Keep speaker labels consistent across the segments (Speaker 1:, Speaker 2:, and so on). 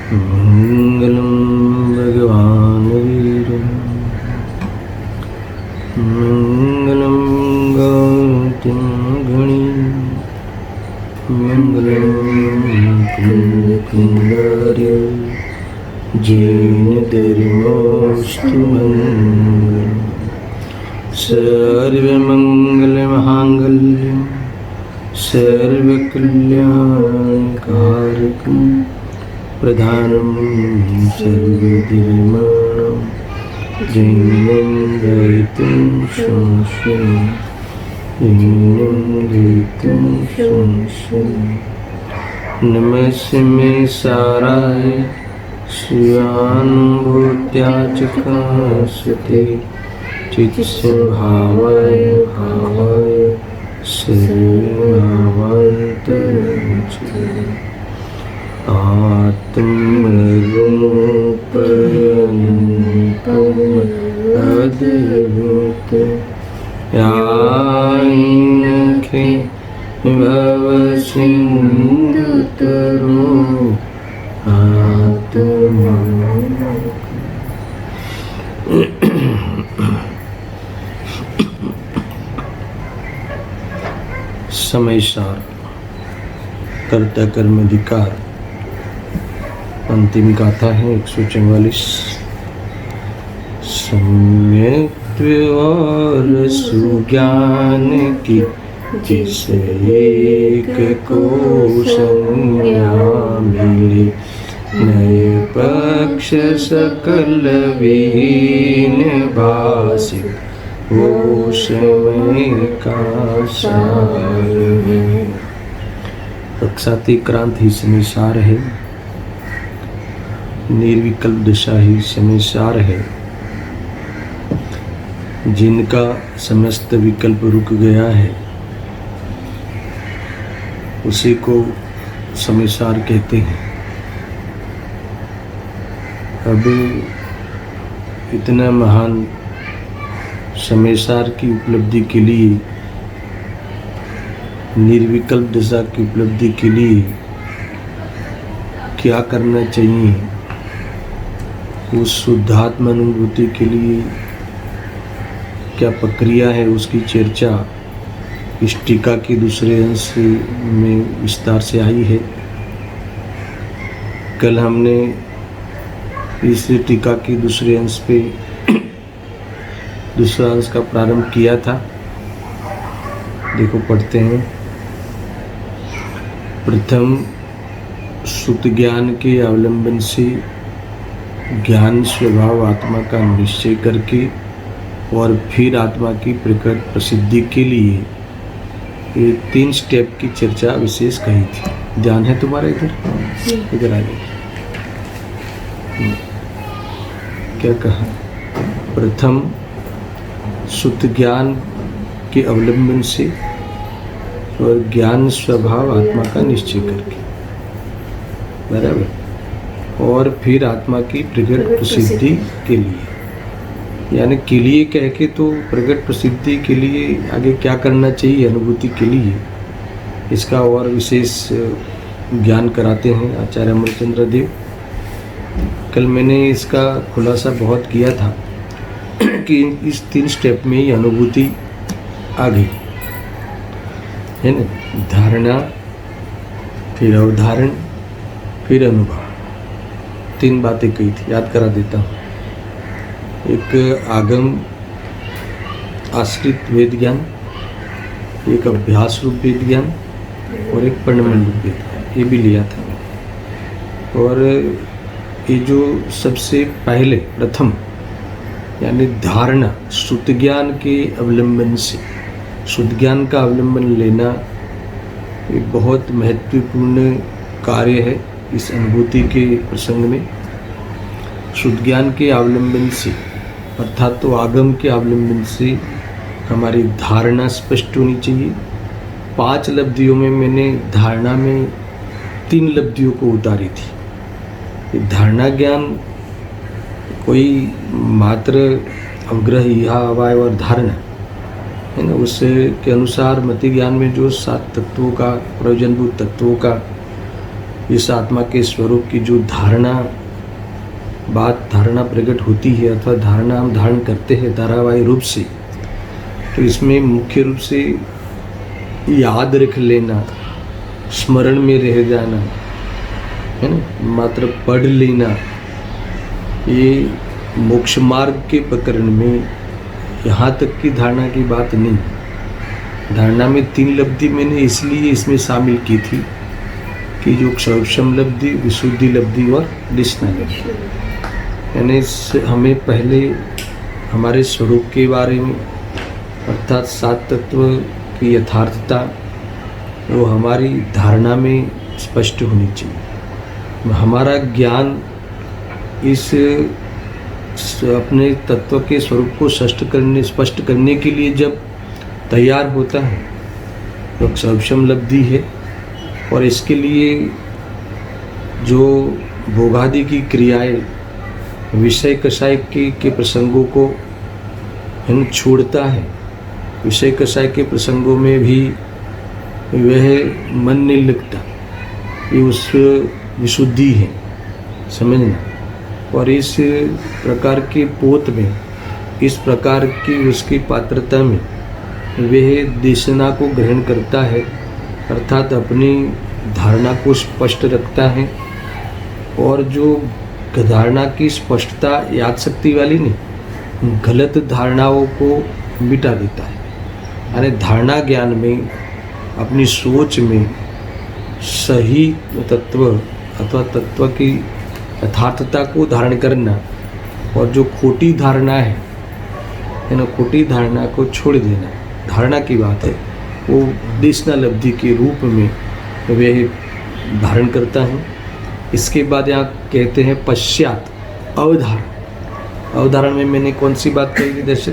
Speaker 1: मंगलम भगवान वीरम मंगलम गौतम गणी मंगलम कुंडार्य जैन धर्मोस्तु मंगलम सर्वमंगलमहांगल्यं सर्वकल्याणकारकं प्रधानं सर्वधर्माणां जैनं गयितुं संशयम् नमस्मे साराय शिवानुभूत्याचकाशते चित्स्वभावाय भावाय सर्वभावान्तरमुच्यते आत्मरूपमद्भुतं यान्खे भवसिन्धुतरो आत्मा। समय सार कर्ता कर्म अधिकार अंतिम गाथा है 144। सम्यक और सुज्ञान की जिस एक को संज्ञा मिले नए पक्ष सकल विहीन भाषित वो समय का सार है। पक्षाति क्रांत ही समय सार है, निर्विकल्प दशा ही समय सार है। जिनका समस्त विकल्प रुक गया है उसी को समय सार कहते हैं। अब इतना महान समय सार की उपलब्धि के लिए, निर्विकल्प दशा की उपलब्धि के लिए क्या करना चाहिए, उस शुद्धात्मा अनुभूति के लिए क्या प्रक्रिया है, उसकी चर्चा इस टीका के दूसरे अंश में विस्तार से आई है। कल हमने इस टीका के दूसरे अंश पे दूसरा अंश का प्रारंभ किया था। देखो पढ़ते हैं। प्रथम सुत ज्ञान के अवलंबन से ज्ञान स्वभाव आत्मा का निश्चय करके और फिर आत्मा की प्रकट प्रसिद्धि के लिए ये 3 स्टेप की चर्चा विशेष कही थी। ध्यान है तुम्हारा? इधर आ जाइए। क्या कहा? प्रथम सुत ज्ञान के अवलंबन से और ज्ञान स्वभाव आत्मा का निश्चय करके, बराबर, और फिर आत्मा की प्रकट प्रसिद्धि के लिए, यानी के लिए कह के तो प्रकट प्रसिद्धि के लिए आगे क्या करना चाहिए अनुभूति के लिए, इसका और विशेष ज्ञान कराते हैं आचार्य अमरचंद्र देव। कल मैंने इसका खुलासा बहुत किया था कि इस 3 स्टेप में ही अनुभूति आ गई है ना। धारणा, फिर अवधारण, फिर अनुभव, 3 बातें कही थी। याद करा देता हूँ। एक आगम आश्रित वेद ज्ञान, एक अभ्यास रूप वेद ज्ञान और एक परिणमन रूप वेद ज्ञान, ये भी लिया था। और ये जो सबसे पहले प्रथम यानी धारणा, शुद्ध ज्ञान के अवलंबन से, शुद्ध ज्ञान का अवलंबन लेना एक बहुत महत्वपूर्ण कार्य है इस अनुभूति के प्रसंग में। शुद्ध ज्ञान के अवलंबन से अर्थात तो आगम के अवलंबन से हमारी धारणा स्पष्ट होनी चाहिए। 5 लब्धियों में मैंने धारणा में 3 लब्धियों को उतारी थी। धारणा ज्ञान कोई मात्र अवग्रह, इहा, अवाय और धारणा है ना, उसके अनुसार मति ज्ञान में जो 7 तत्वों का, प्रयोजनभूत तत्वों का इस आत्मा के स्वरूप की जो धारणा प्रकट होती है अथवा धारणा हम धारण करते हैं धारावाही रूप से, तो इसमें मुख्य रूप से याद रख लेना, स्मरण में रह जाना है ना, मात्र पढ़ लेना, ये मोक्ष मार्ग के प्रकरण में यहाँ तक की धारणा की बात नहीं। धारणा में 3 लब्धि मैंने इसलिए इसमें शामिल की थी कि जो क्षौक्षम लब्धि, विशुद्धि लब्धि और लिश्ना लब्धि, यानी हमें पहले हमारे स्वरूप के बारे में अर्थात 7 तत्व की यथार्थता वो हमारी धारणा में स्पष्ट होनी चाहिए। हमारा ज्ञान इस अपने तत्व के स्वरूप को स्पष्ट करने के लिए जब तैयार होता है तो क्षौक्षम लब्धि है, और इसके लिए जो भोगादि की क्रियाएं, विषय कषाय के प्रसंगों को हम छोड़ता है। विषय कषाय के प्रसंगों में भी वह मन नहीं लगता, ये उस विशुद्धि है, समझना। और इस प्रकार के पोत में, इस प्रकार की उसकी पात्रता में वह देशना को ग्रहण करता है, अर्थात अपनी धारणा को स्पष्ट रखता है, और जो धारणा की स्पष्टता याद शक्ति वाली नहीं, गलत धारणाओं को मिटा देता है। यानी धारणा ज्ञान में अपनी सोच में सही तत्व अथवा तत्व की यथार्थता को धारण करना, और जो खोटी धारणा है ना, खोटी धारणा को छोड़ देना, धारणा की बात है, वो देशना लब्धि के रूप में वह धारण करता है। इसके बाद यहाँ कहते हैं पश्चात अवधारण। अवधारण में मैंने कौन सी बात कही थी? जैसे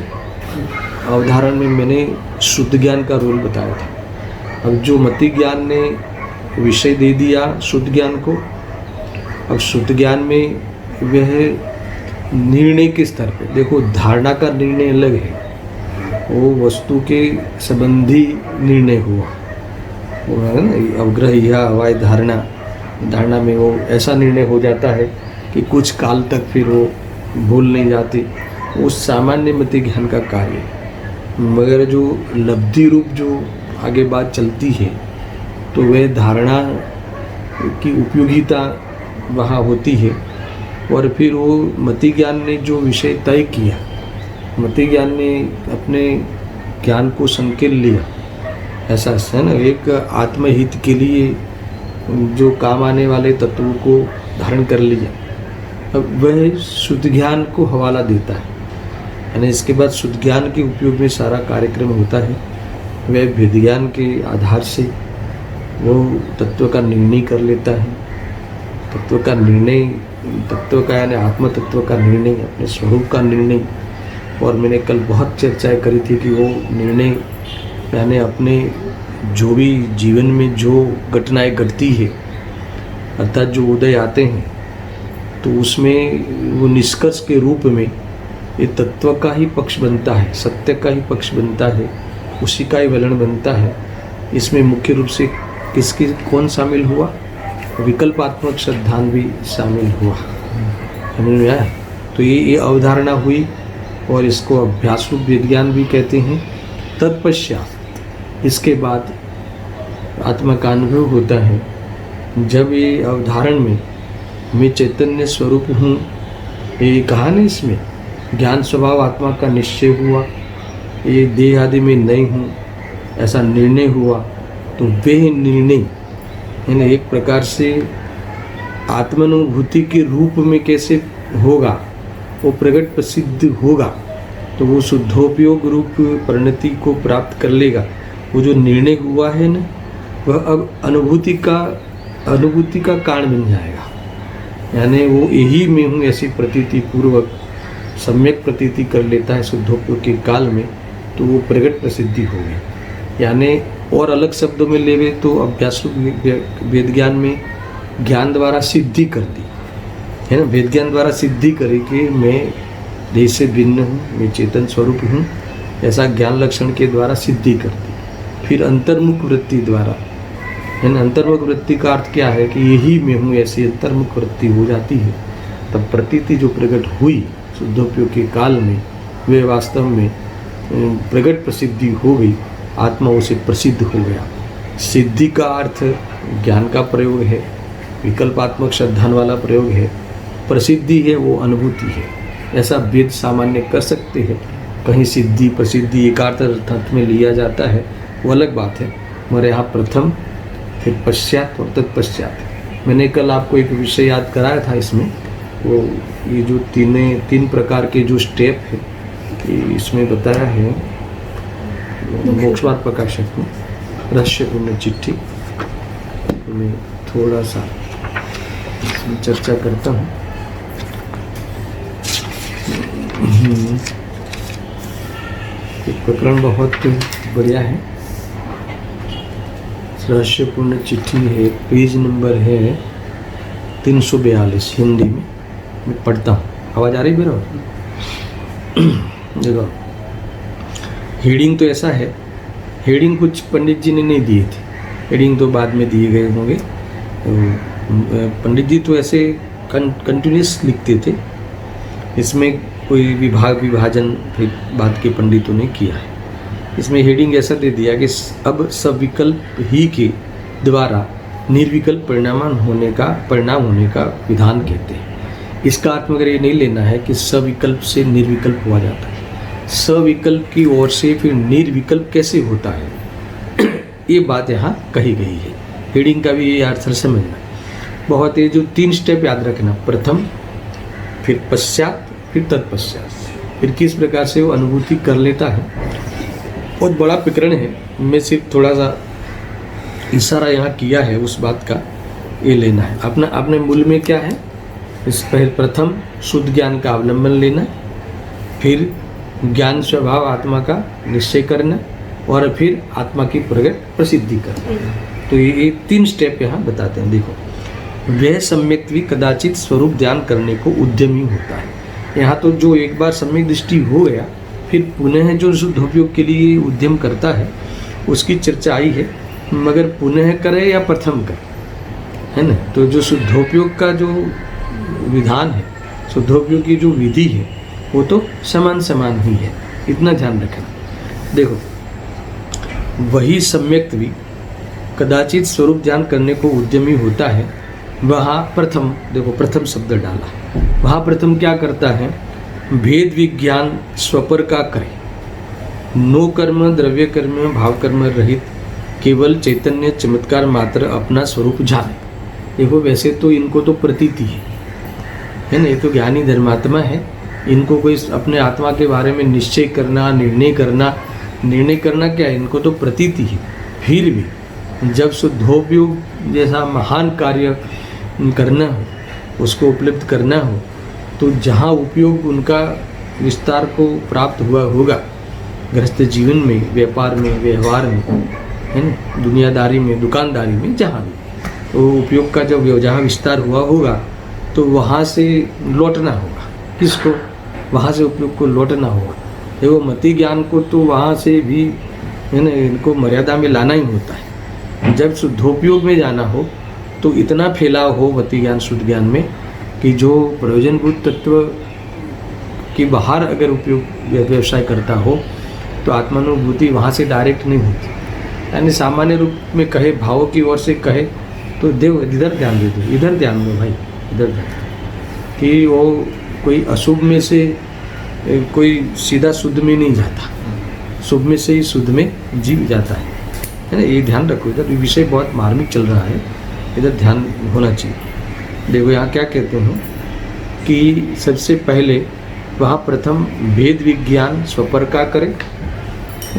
Speaker 1: अवधारण में मैंने शुद्ध ज्ञान का रोल बताया था। अब जो मति ज्ञान ने विषय दे दिया शुद्ध ज्ञान को, अब शुद्ध ज्ञान में वह निर्णय के स्तर पे, देखो धारणा का निर्णय अलग है, वो वस्तु के संबंधी निर्णय हुआ, वो है ना अवग्रह या हवाई धारणा में वो ऐसा निर्णय हो जाता है कि कुछ काल तक फिर वो भूल नहीं जाती, वो सामान्य मति ज्ञान का कार्य। मगर जो लब्धि रूप जो आगे बात चलती है, तो वह धारणा की उपयोगिता वहाँ होती है, और फिर वो मति ज्ञान ने जो विषय तय किया, मति ज्ञान ने अपने ज्ञान को संकेल लिया, ऐसा है ना, एक आत्महित के लिए जो काम आने वाले तत्वों को धारण कर लिया। अब वह शुद्ध ज्ञान को हवाला देता है, यानी इसके बाद शुद्ध ज्ञान के उपयोग में सारा कार्यक्रम होता है। वह भेद ज्ञान के आधार से वो तत्व का निर्णय कर लेता है, तत्व का यानी आत्म तत्व का निर्णय, अपने स्वरूप का निर्णय। और मैंने कल बहुत चर्चाएं करी थी कि वो निर्णय यानी अपने जो भी जीवन में जो घटनाएं घटती है, अर्थात जो उदय आते हैं, तो उसमें वो निष्कर्ष के रूप में ये तत्व का ही पक्ष बनता है, सत्य का ही पक्ष बनता है, उसी का ही वलन बनता है। इसमें मुख्य रूप से किसकी कौन शामिल हुआ? विकल्पात्मक सिद्धांत भी शामिल हुआ, समझ में आया? तो ये अवधारणा हुई, और इसको अभ्यास रूप विज्ञान भी कहते हैं। तत्पश्चात इसके बाद आत्मा का अनुभव होता है। जब ये अवधारण में मैं चैतन्य स्वरूप हूँ, ये कहा ना, इसमें ज्ञान स्वभाव आत्मा का निश्चय हुआ, ये देह आदि में नहीं हूँ, ऐसा निर्णय हुआ, तो वह निर्णय है ना एक प्रकार से आत्मानुभूति के रूप में कैसे होगा, वो प्रकट प्रसिद्ध होगा, तो वो शुद्धोपयोग रूप परिणति को प्राप्त कर लेगा। वो जो निर्णय हुआ है ना, वह अब अनुभूति का कारण बन जाएगा, यानी वो यही मैं हूँ ऐसी प्रतीति पूर्वक सम्यक प्रतीति कर लेता है शुद्धोपयोग के काल में, तो वो प्रकट प्रसिद्धि होगी। यानी और अलग शब्दों में लेवे तो अभ्यास वेद ज्ञान में ज्ञान द्वारा सिद्धि कर दी है ना, वेद ज्ञान द्वारा सिद्धि करे कि मैं देह से भिन्न हूँ, मैं चेतन स्वरूप हूँ, ऐसा ज्ञान लक्षण के द्वारा सिद्धि कर दी। फिर अंतर्मुख वृत्ति द्वारा इन अंतर्मुख वृत्ति का अर्थ क्या है कि यही मैं हूँ, ऐसी अंतर्मुख वृत्ति हो जाती है, तब प्रतीति जो प्रकट हुई शुद्धोपयोग के काल में, वे वास्तव में प्रकट प्रसिद्धि हो गई, आत्मा उसे प्रसिद्ध हो गया। सिद्धि का अर्थ ज्ञान का प्रयोग है, विकल्पात्मक श्रद्धान वाला प्रयोग है। प्रसिद्धि है वो अनुभूति है, ऐसा भेद सामान्य कर सकते हैं। कहीं सिद्धि प्रसिद्धि एकार्थ अर्थ में लिया जाता है, वो अलग बात है। मगर यहाँ प्रथम, फिर पश्चात और तत्पश्चात। मैंने कल आपको एक विषय याद कराया था इसमें, वो ये जो तीन प्रकार के जो स्टेप है, इसमें बताया है मोक्षवाद प्रकाशक में रहस्यपूर्ण चिट्ठी में, थोड़ा सा इसमें चर्चा करता हूँ। एक प्रकरण बहुत बढ़िया है, रहस्यपूर्ण चिट्ठी है, पेज नंबर है 342 हिंदी में। मैं पढ़ता हूँ, आवाज़ आ रही मेरा? देखो, हेडिंग तो ऐसा है, हेडिंग कुछ पंडित जी ने नहीं दिए थे, हेडिंग तो बाद में दिए गए होंगे। पंडित जी तो ऐसे कंटिन्यूस लिखते थे, इसमें कोई विभाजन फिर बाद के पंडितों ने किया है। इसमें हेडिंग ऐसा दे दिया कि अब सविकल्प ही के द्वारा निर्विकल्प परिणाम होने का विधान कहते हैं। इसका अर्थ मगर ये नहीं लेना है कि सविकल्प से निर्विकल्प हुआ जाता है, सविकल्प की ओर से फिर निर्विकल्प कैसे होता है, ये बात यहाँ कही गई है। हेडिंग का भी ये अर्थ समझना बहुत है। जो 3 स्टेप याद रखना, प्रथम, फिर पश्चात, फिर तत्पश्चात, फिर किस प्रकार से वो अनुभूति कर लेता है। बहुत बड़ा प्रकरण है, मैं सिर्फ थोड़ा सा इशारा यहाँ किया है उस बात का, ये लेना है। अपने मूल में क्या है, इस प्रथम शुद्ध ज्ञान का अवलंबन लेना, फिर ज्ञान स्वभाव आत्मा का निश्चय करना, और फिर आत्मा की प्रगट प्रसिद्धि करना। तो ये 3 स्टेप यहाँ बताते हैं। देखो, वह सम्यक भी कदाचित स्वरूप ध्यान करने को उद्यमी होता है। यहाँ तो जो एक बार सम्यक दृष्टि हो गया, फिर पुनः जो शुद्धोपयोग के लिए उद्यम करता है, उसकी चर्चा आई है। मगर पुनः करे या प्रथम करे, है ना? तो जो शुद्धोपयोग का जो विधान है, शुद्धोपयोग की जो विधि है, वो तो समान ही है, इतना ध्यान रखना। देखो, वही सम्यक भी कदाचित स्वरूप ध्यान करने को उद्यमी होता है। वहाँ प्रथम, देखो प्रथम शब्द डाला, वहाँ प्रथम क्या करता है, भेद विज्ञान स्वपर का करे, नो कर्म द्रव्य कर्म भाव कर्म रहित, केवल चैतन्य चमत्कार मात्र अपना स्वरूप जाने। देखो, वैसे तो इनको तो प्रतीति है ना, ये तो ज्ञानी धर्मात्मा है, इनको कोई अपने आत्मा के बारे में निश्चय करना, निर्णय करना क्या है, इनको तो प्रतीति है। फिर भी जब शुद्धोपयोग जैसा महान कार्य करना हो, उसको उपलब्ध करना हो, तो जहाँ उपयोग उनका विस्तार को प्राप्त हुआ होगा, गृहस्थ जीवन में, व्यापार में, व्यवहार में, है ना, दुनियादारी में, दुकानदारी में, जहाँ भी, तो उपयोग का जब जहाँ विस्तार हुआ होगा, तो वहाँ से लौटना होगा। किसको? वहाँ से उपयोग को लौटना होगा। देखो, मति ज्ञान को तो वहाँ से भी, है ना, इनको मर्यादा में लाना ही होता है। जब शुद्धोपयोग में जाना हो, तो इतना फैलाव हो मति ज्ञान शुद्ध ज्ञान में कि जो प्रयोजनभूत तत्व के बाहर अगर उपयोग व्यवसाय करता हो, तो आत्मानुभूति वहाँ से डायरेक्ट नहीं होती। यानी सामान्य रूप में कहे, भावों की ओर से कहे, तो देव इधर ध्यान दे दो, इधर ध्यान दो भाई, इधर ध्यान, कि वो कोई अशुभ में से कोई सीधा शुद्ध में नहीं जाता, शुभ में से ही शुद्ध में जीव जाता है ना। ये ध्यान रखो, इधर विषय बहुत मार्मिक चल रहा है, इधर ध्यान होना चाहिए। देखो, यहाँ क्या कहते हैं कि सबसे पहले वहाँ प्रथम भेद विज्ञान स्वपर का करे,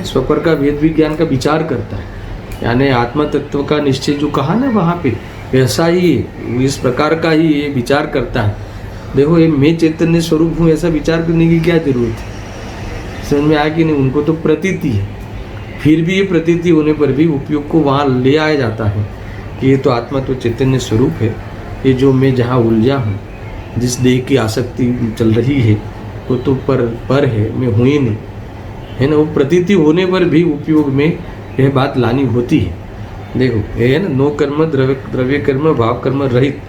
Speaker 1: स्वपर का भेद विज्ञान का विचार करता है, यानी आत्मा तत्व का निश्चय जो कहा ना वहाँ पे, वैसा ही इस प्रकार का ही ये विचार करता है। देखो, ये मैं चैतन्य स्वरूप हूँ, ऐसा विचार करने की क्या जरूरत है? समझ में आया कि नहीं? उनको तो प्रतीति है, फिर भी ये प्रतीति होने पर भी उपयोग को वहाँ ले आया जाता है कि ये तो आत्मा तो चैतन्य स्वरूप है, ये जो मैं जहाँ उलझा हूँ, जिस देह की आसक्ति चल रही है, वो तो पर है, मैं हूँ ही नहीं, है ना। वो प्रतीति होने पर भी उपयोग में यह बात लानी होती है। देखो ये है ना, नो कर्म द्रव्य कर्म भाव कर्म रहित,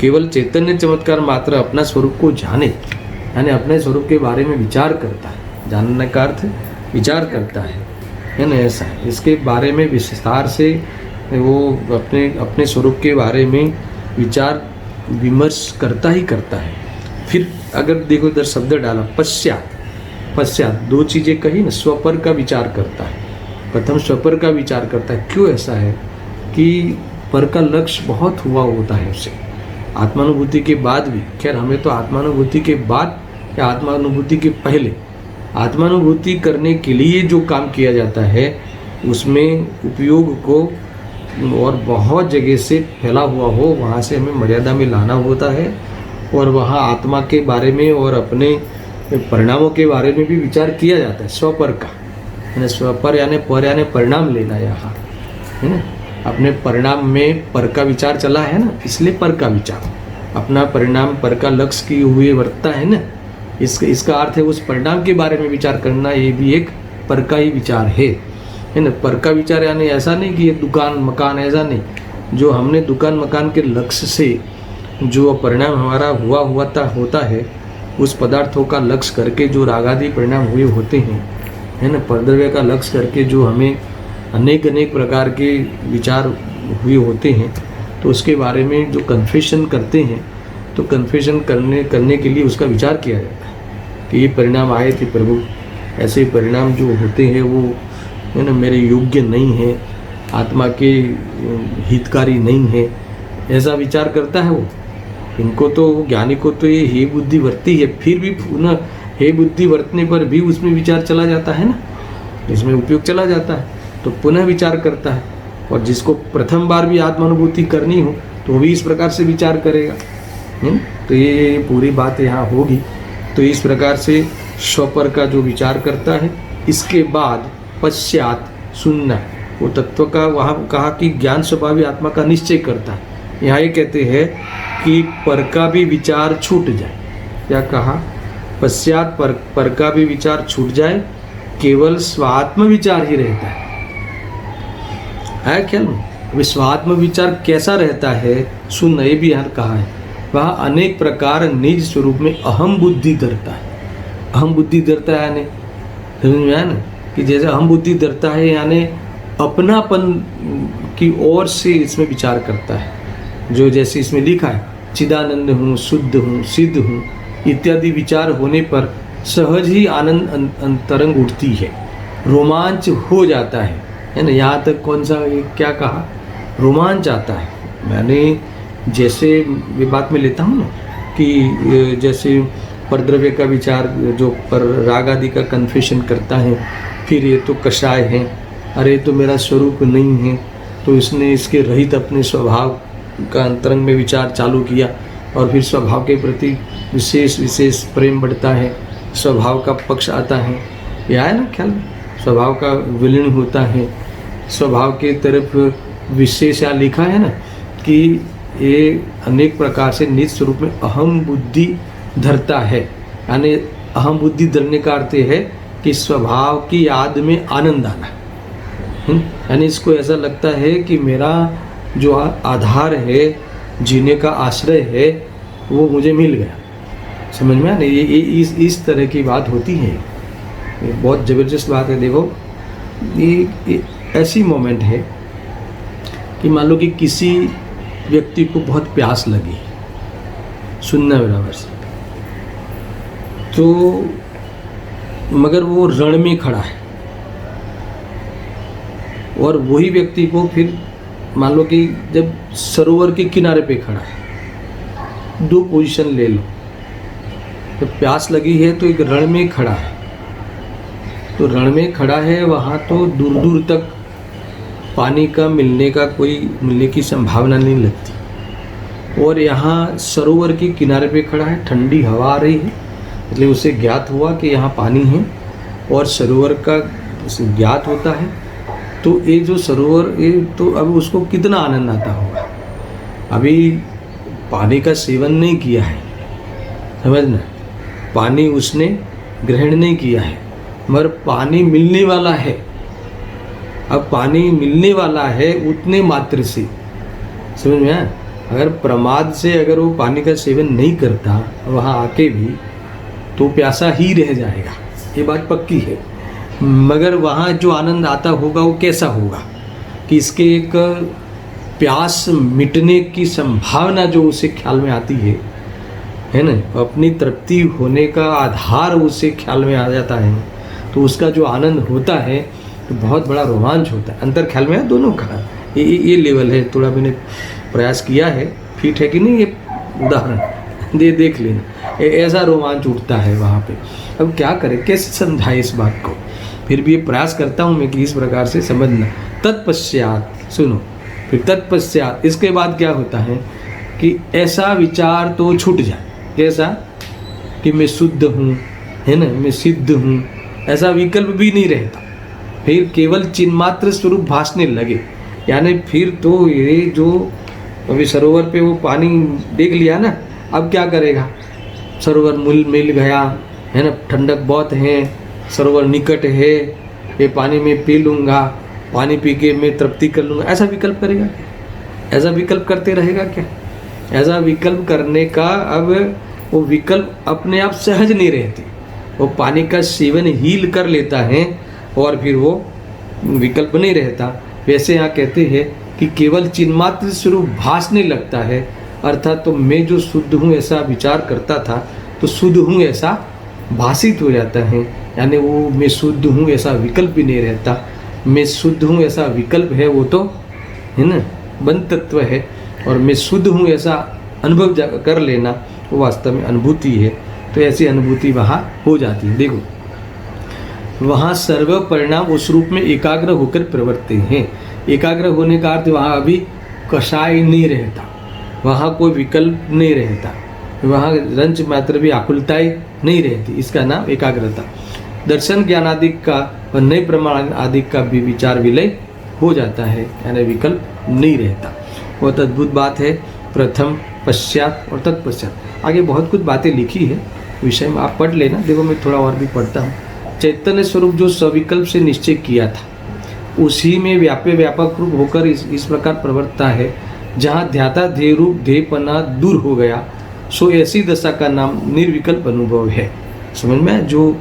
Speaker 1: केवल चैतन्य चमत्कार मात्र अपना स्वरूप को जाने, यानी अपने स्वरूप के बारे में विचार करता है। जानने का अर्थ विचार करता है ना, ऐसा है। इसके बारे में विस्तार से वो अपने स्वरूप के बारे में विचार विमर्श करता ही करता है। फिर अगर देखो इधर शब्द डाला पश्चात, दो चीज़ें कही ना, स्वपर का विचार करता है। प्रथम स्वपर का विचार करता है। क्यों ऐसा है कि पर का लक्ष्य बहुत हुआ होता है उसे आत्मानुभूति के बाद भी। खैर हमें तो आत्मानुभूति के बाद या आत्मानुभूति के पहले, आत्मानुभूति करने के लिए जो काम किया जाता है उसमें उपयोग को और बहुत जगह से फैला हुआ हो, वहाँ से हमें मर्यादा में लाना होता है। और वहाँ आत्मा के बारे में और अपने परिणामों के बारे में भी विचार किया जाता है। स्वपर का यानी स्वपर यानी पर यानी परिणाम लेना यहाँ है ना। अपने परिणाम में पर का विचार चला है ना, इसलिए पर का विचार, अपना परिणाम पर का लक्ष्य की हुए वर्तता है ना, इसका अर्थ है उस परिणाम के बारे में विचार करना। ये भी एक पर का ही विचार है ना। पर का विचार यानी ऐसा नहीं कि ये दुकान मकान, ऐसा नहीं। जो हमने दुकान मकान के लक्ष्य से जो परिणाम हमारा होता है, उस पदार्थों का लक्ष्य करके जो रागादि परिणाम हुए होते हैं है ना, परद्रव्य का लक्ष्य करके जो हमें अनेक प्रकार के विचार हुए होते हैं, तो उसके बारे में जो कन्फेशन करते हैं, तो कन्फेशन करने के लिए उसका विचार किया जाता है कि ये परिणाम आए थे प्रभु, ऐसे परिणाम जो होते हैं वो है ना मेरे योग्य नहीं है, आत्मा के हितकारी नहीं है, ऐसा विचार करता है वो। इनको तो ज्ञानी को तो ये हे बुद्धि वर्ती है, फिर भी पुनः हे बुद्धि वर्तने पर भी उसमें विचार चला जाता है ना, इसमें उपयोग चला जाता है, तो पुनः विचार करता है। और जिसको प्रथम बार भी आत्मानुभूति करनी हो तो वो भी इस प्रकार से विचार करेगा। तो ये पूरी बात यहाँ होगी। तो इस प्रकार से स्वपर का जो विचार करता है, इसके बाद पश्चात सुनना, वो तत्व का वहाँ कहा कि ज्ञान स्वभावी आत्मा का निश्चय करता है। यहाँ ये कहते हैं कि पर का भी विचार छूट जाए। क्या कहा? पश्चात पर का भी विचार छूट जाए, केवल स्वात्म विचार ही रहता है ख्याल में। अभी स्वात्म विचार कैसा रहता है सुन, ये भी यहाँ कहा है, वह अनेक प्रकार निज स्वरूप में अहम बुद्धि धरता है। अहम बुद्धि धरता है यानी समझ में आया ना, कि जैसे अहम बुद्धि धरता है यानी अपनापन की ओर से इसमें विचार करता है। जो जैसे इसमें लिखा है, चिदानंद हूँ, शुद्ध हूँ, सिद्ध हूँ इत्यादि विचार होने पर सहज ही आनंद अंतरंग उठती है, रोमांच हो जाता है ना। यहाँ तक कौन सा क्या कहा, रोमांच आता है। मैंने जैसे ये बात में लेता हूँ ना कि जैसे परद्रव्य का विचार जो पर राग आदि का कन्फेशन करता है, फिर ये तो कषाय है, अरे तो मेरा स्वरूप नहीं है, तो इसने इसके रहित अपने स्वभाव का अंतरंग में विचार चालू किया, और फिर स्वभाव के प्रति विशेष प्रेम बढ़ता है, स्वभाव का पक्ष आता है, यह है ना ख्याल, स्वभाव का विलीन होता है, स्वभाव के तरफ विशेष यहाँ लिखा है ना कि ये अनेक प्रकार से निज स्वरूप में अहम बुद्धि धरता है। यानी अहम बुद्धि धरने का अर्थ है कि स्वभाव की याद में आनंद आना। यानी इसको ऐसा लगता है कि मेरा जो आधार है, जीने का आश्रय है, वो मुझे मिल गया। समझ में आना, ये इस तरह की बात होती है। ये बहुत ज़बरदस्त बात है। देखो ये ऐसी मोमेंट है कि मान लो कि किसी व्यक्ति को बहुत प्यास लगी, सुनना बराबर से, तो मगर वो रण में खड़ा है, और वही व्यक्ति को फिर मान लो कि जब सरोवर के किनारे पे खड़ा है, दो पोजीशन ले लो, तो प्यास लगी है तो एक रण में खड़ा है, तो रण में खड़ा है, वहाँ तो दूर दूर तक पानी का मिलने की संभावना नहीं लगती, और यहाँ सरोवर के किनारे पे खड़ा है, ठंडी हवा आ रही है, इसलिए उसे ज्ञात हुआ कि यहाँ पानी है और सरोवर का ज्ञात होता है। तो ये जो सरोवर, ये तो अब उसको कितना आनंद आता होगा। अभी पानी का सेवन नहीं किया है, समझना, पानी उसने ग्रहण नहीं किया है, मगर पानी मिलने वाला है, अब पानी मिलने वाला है उतने मात्र से, समझ में आया। अगर प्रमाद से अगर वो पानी का सेवन नहीं करता वहाँ आके भी तो प्यासा ही रह जाएगा, ये बात पक्की है। मगर वहाँ जो आनंद आता होगा वो कैसा होगा कि इसके एक प्यास मिटने की संभावना जो उसे ख्याल में आती है ना, अपनी तृप्ति होने का आधार उसे ख्याल में आ जाता है, तो उसका जो आनंद होता है तो बहुत बड़ा रोमांच होता है। अंतर ख्याल में है दोनों का, ये लेवल है। थोड़ा मैंने प्रयास किया है, फिट है कि नहीं ये उदाहरण देख लेना, ऐसा रोमांच उठता है वहाँ पे। अब क्या करें, कैसे समझाएं इस बात को, फिर भी ये प्रयास करता हूँ मैं कि इस प्रकार से समझना। तत्पश्चात सुनो, फिर तत्पश्चात इसके बाद क्या होता है कि ऐसा विचार तो छूट जाए, कैसा कि मैं शुद्ध हूँ, है ना, मैं सिद्ध हूँ, ऐसा विकल्प भी नहीं रहता। फिर केवल चिन्मात्र स्वरूप भासने लगे, यानी फिर तो ये जो अभी सरोवर पे वो पानी देख लिया ना, अब क्या करेगा, सरोवर मिल गया है ना, ठंडक बहुत है, सरोवर निकट है, ये पानी में पी लूँगा, पानी पी के मैं तृप्ति कर लूँगा, ऐसा विकल्प करेगा? ऐसा विकल्प करते रहेगा क्या? ऐसा विकल्प करने का अब वो विकल्प अपने आप सहज नहीं रहती, वो पानी का सेवन हील कर लेता है और फिर वो विकल्प नहीं रहता। वैसे यहाँ कहते हैं कि केवल चिन्मात्र स्वरूप भासने लगता है, अर्थात तो मैं जो शुद्ध हूँ ऐसा विचार करता था तो शुद्ध हूँ ऐसा भाषित हो जाता है, यानी वो मैं शुद्ध हूँ ऐसा विकल्प भी नहीं रहता। मैं शुद्ध हूँ ऐसा विकल्प है वो तो है ना बंध तत्व है, और मैं शुद्ध हूँ ऐसा अनुभव कर लेना वो वास्तव में अनुभूति है। तो ऐसी अनुभूति वहाँ हो जाती है। देखो वहाँ सर्व परिणाम उस रूप में एकाग्र होकर प्रवर्तित हैं। एकाग्र होने का अर्थ वहाँ अभी कषाय नहीं रहता, वहाँ कोई विकल्प नहीं रहता, वहाँ रंच मात्र भी आकुलताई नहीं रहती, इसका नाम एकाग्रता। दर्शन ज्ञान आदि का और नए प्रमाण आदि का भी विचार विलय हो जाता है, यानी विकल्प नहीं रहता। बहुत अद्भुत बात है। प्रथम, पश्चात और तत्पश्चात, आगे बहुत कुछ बातें लिखी है विषय में, आप पढ़ लेना। देखो मैं थोड़ा और भी पढ़ता हूँ। चैतन्य स्वरूप जो सविकल्प से निश्चय किया था उसी में व्यापक रूप होकर इस प्रकार प्रवर्तता है, जहाँ ध्याता ध्येय रूप ध्येयपना दूर हो गया, सो ऐसी दशा का नाम निर्विकल्प अनुभव है। समझ में? जो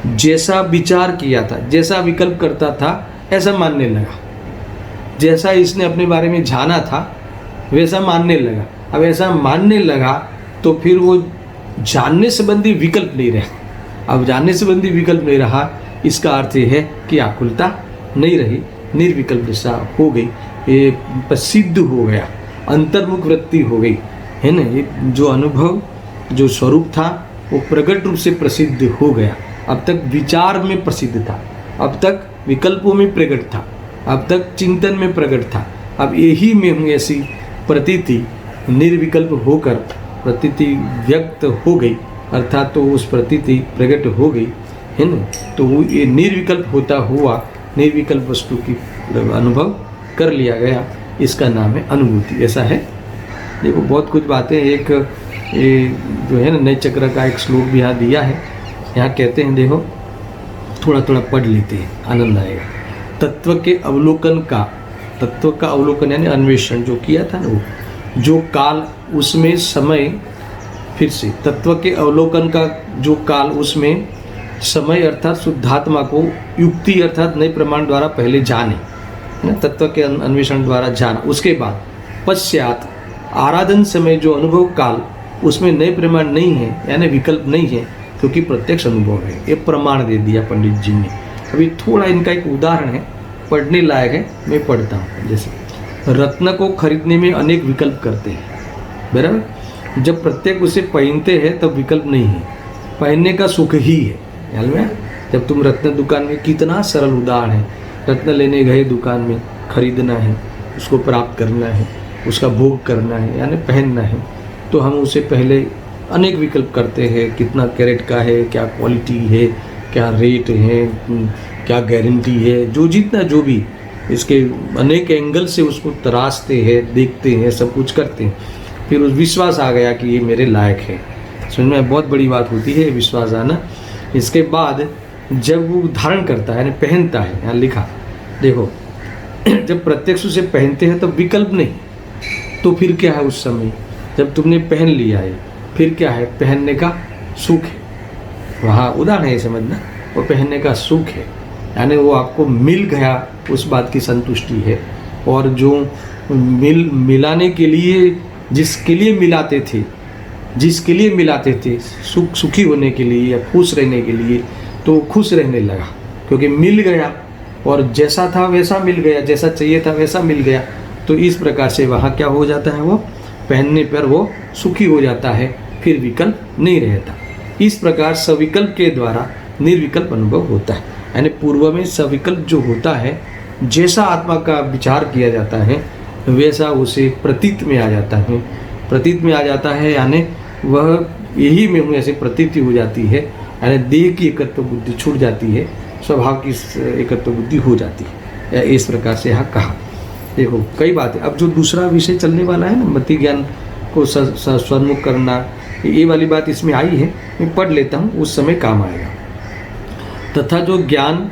Speaker 1: जैसा विचार किया था, जैसा विकल्प करता था ऐसा मानने लगा, जैसा इसने अपने बारे में जाना था वैसा मानने लगा। अब ऐसा मानने लगा तो फिर वो जानने संबंधी विकल्प नहीं रहा। अब जानने संबंधी विकल्प नहीं रहा, इसका अर्थ ये है कि आकुलता नहीं रही, निर्विकल्प दशा हो गई, ये प्रसिद्ध हो गया, अंतर्मुख वृत्ति हो गई, है ना। ये जो अनुभव जो स्वरूप था वो प्रकट रूप से प्रसिद्ध हो गया। अब तक विचार में प्रसिद्ध था, अब तक विकल्पों में प्रकट था, अब तक चिंतन में प्रकट था, अब यही में हूँ ऐसी प्रतीति निर्विकल्प होकर प्रतीति व्यक्त हो गई, अर्थात तो उस प्रतीति प्रकट हो गई, है ना। तो वो ये निर्विकल्प होता हुआ निर्विकल्प वस्तु की अनुभव कर लिया गया, इसका नाम है अनुभूति। ऐसा है। देखो बहुत कुछ बातें, एक ये जो है ना नए चक्र का एक श्लोक भी यहाँ दिया है। यहाँ कहते हैं, देखो थोड़ा थोड़ा पढ़ लेते हैं, आनंद आएगा। तत्व के अवलोकन का, तत्व का अवलोकन यानी अन्वेषण जो किया था ना, वो जो काल उसमें समय, फिर से तत्व के अवलोकन का जो काल उसमें समय अर्थात शुद्धात्मा को युक्ति अर्थात नए प्रमाण द्वारा पहले जाने, है ना, तत्व के अन्वेषण द्वारा जाना। उसके बाद पश्चात आराधन समय जो अनुभव काल उसमें नए प्रमाण नहीं है, यानी विकल्प नहीं है, क्योंकि प्रत्यक्ष अनुभव है। ये प्रमाण दे दिया पंडित जी ने। अभी थोड़ा इनका एक उदाहरण है, पढ़ने लायक है, मैं पढ़ता हूँ। जैसे रत्न को खरीदने में अनेक विकल्प करते हैं, बराबर। जब प्रत्येक उसे पहनते हैं तब विकल्प नहीं है, पहनने का सुख ही है। ख्याल में? जब तुम रत्न दुकान में, कितना सरल उदाहरण है, रत्न लेने गए दुकान में, खरीदना है, उसको प्राप्त करना है, उसका भोग करना है, यानी पहनना है, तो हम उसे पहले अनेक विकल्प करते हैं, कितना कैरेट का है, क्या क्वालिटी है, क्या रेट है, क्या गारंटी है, जो जितना जो भी इसके अनेक एंगल से उसको तराशते हैं, देखते हैं, सब कुछ करते हैं। फिर उस विश्वास आ गया कि ये मेरे लायक है। समझ में? बहुत बड़ी बात होती है विश्वास आना। इसके बाद जब वो धारण करता है, यानी पहनता है, यहाँ लिखा देखो जब प्रत्यक्ष उसे पहनते हैं तो विकल्प नहीं, तो फिर क्या है उस समय जब तुमने पहन लिया है, फिर क्या है, पहनने का सुख है। वहाँ उदाहरण है समझना, वो पहनने का सुख है, यानी वो आपको मिल गया, उस बात की संतुष्टि है। और जो मिलाने के लिए जिसके लिए मिलाते थे सुखी होने के लिए या खुश रहने के लिए, तो वो खुश रहने लगा क्योंकि मिल गया, और जैसा था वैसा मिल गया, जैसा चाहिए था वैसा मिल गया। तो इस प्रकार से वहाँ क्या हो जाता है, वो पहनने पर वो सुखी हो जाता है, फिर विकल्प नहीं रहता। इस प्रकार सविकल्प के द्वारा निर्विकल्प अनुभव होता है, यानी पूर्व में सविकल्प जो होता है, जैसा आत्मा का विचार किया जाता है वैसा उसे प्रतीत में आ जाता है। प्रतीत में आ जाता है यानी वह यही में हूँ ऐसे प्रतीति हो जाती है, यानी देह की एकत्व बुद्धि छूट जाती है, स्वभाव की एकत्व बुद्धि हो जाती है। इस प्रकार से यहाँ कहा। देखो कई बातें, अब जो दूसरा विषय चलने वाला है ना, मति ज्ञान को सन्मुख करना, ये वाली बात इसमें आई है, मैं पढ़ लेता हूँ, उस समय काम आएगा। तथा जो ज्ञान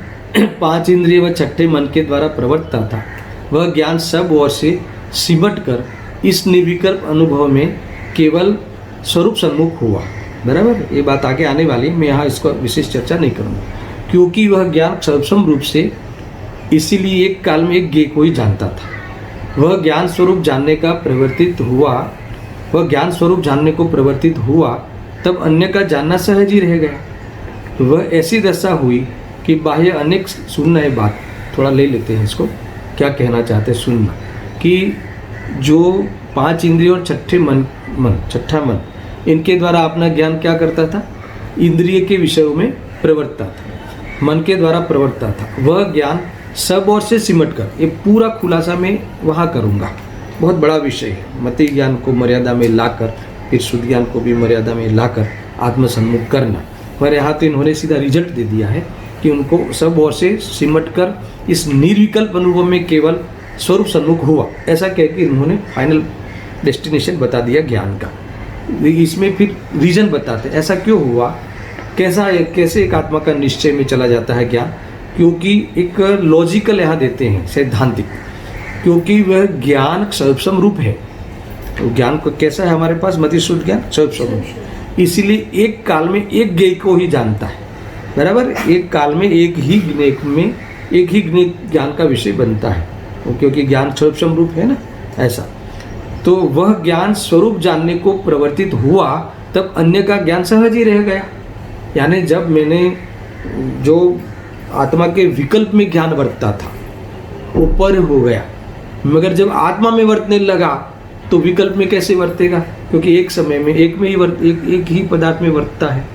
Speaker 1: 5 इंद्रिय व छठे मन के द्वारा प्रवर्तता था, वह ज्ञान सब ओर से सिमट कर इस निर्विकल्प अनुभव में केवल स्वरूप सन्मुख हुआ। बराबर, ये बात आगे आने वाली, मैं यहाँ इसको विशेष चर्चा नहीं करूँगा, क्योंकि वह ज्ञान सर्वसम रूप से, इसीलिए एक काल में एक ज्ञेय को ही जानता था। वह ज्ञान स्वरूप जानने का प्रवर्तित हुआ, वह ज्ञान स्वरूप जानने को प्रवर्तित हुआ, तब अन्य का जानना सहज ही रह गया। वह ऐसी दशा हुई कि बाह्य अनेक, सुनना है बात, थोड़ा ले लेते हैं इसको, क्या कहना चाहते हैं सुनना, कि जो 5 इंद्रिय और छठा मन, इनके द्वारा अपना ज्ञान क्या करता था, इंद्रिय के विषयों में प्रवर्तता था, मन के द्वारा प्रवर्तता था। वह ज्ञान सब ओर से सिमट कर, ये पूरा खुलासा मैं वहाँ करूँगा, बहुत बड़ा विषय है। मति ज्ञान को मर्यादा में लाकर, फिर शुद्ध ज्ञान को भी मर्यादा में लाकर आत्मसन्मुख करना। पर यहाँ तो इन्होंने सीधा रिजल्ट दे दिया है कि उनको सब ओर से सिमट कर इस निर्विकल्प अनुभव में केवल स्वरूप सन्मुख हुआ, ऐसा कह के इन्होंने फाइनल डेस्टिनेशन बता दिया ज्ञान का। इसमें फिर रीजन बताते ऐसा क्यों हुआ, कैसे एक आत्मा का निश्चय में चला जाता है ज्ञान, क्योंकि एक लॉजिकल यहाँ देते हैं सैद्धांतिक, क्योंकि वह ज्ञान सर्वसम रूप है। तो ज्ञान को कैसा है हमारे पास, मति शुद्ध ज्ञान सर्वसम रूप, इसीलिए एक काल में एक ज्ञेय को ही जानता है। बराबर, एक काल में एक ही ज्ञेय ज्ञान का विषय बनता है, क्योंकि ज्ञान सर्वसम रूप है ना, ऐसा। तो वह ज्ञान स्वरूप जानने को प्रवर्तित हुआ, तब अन्य का ज्ञान सहज ही रह गया। यानी जब मैंने जो आत्मा के विकल्प में ज्ञान वर्तता था वो पर हो गया, मगर जब आत्मा में वर्तने लगा तो विकल्प में कैसे वर्तेगा, क्योंकि एक समय में एक ही पदार्थ में वर्तता है।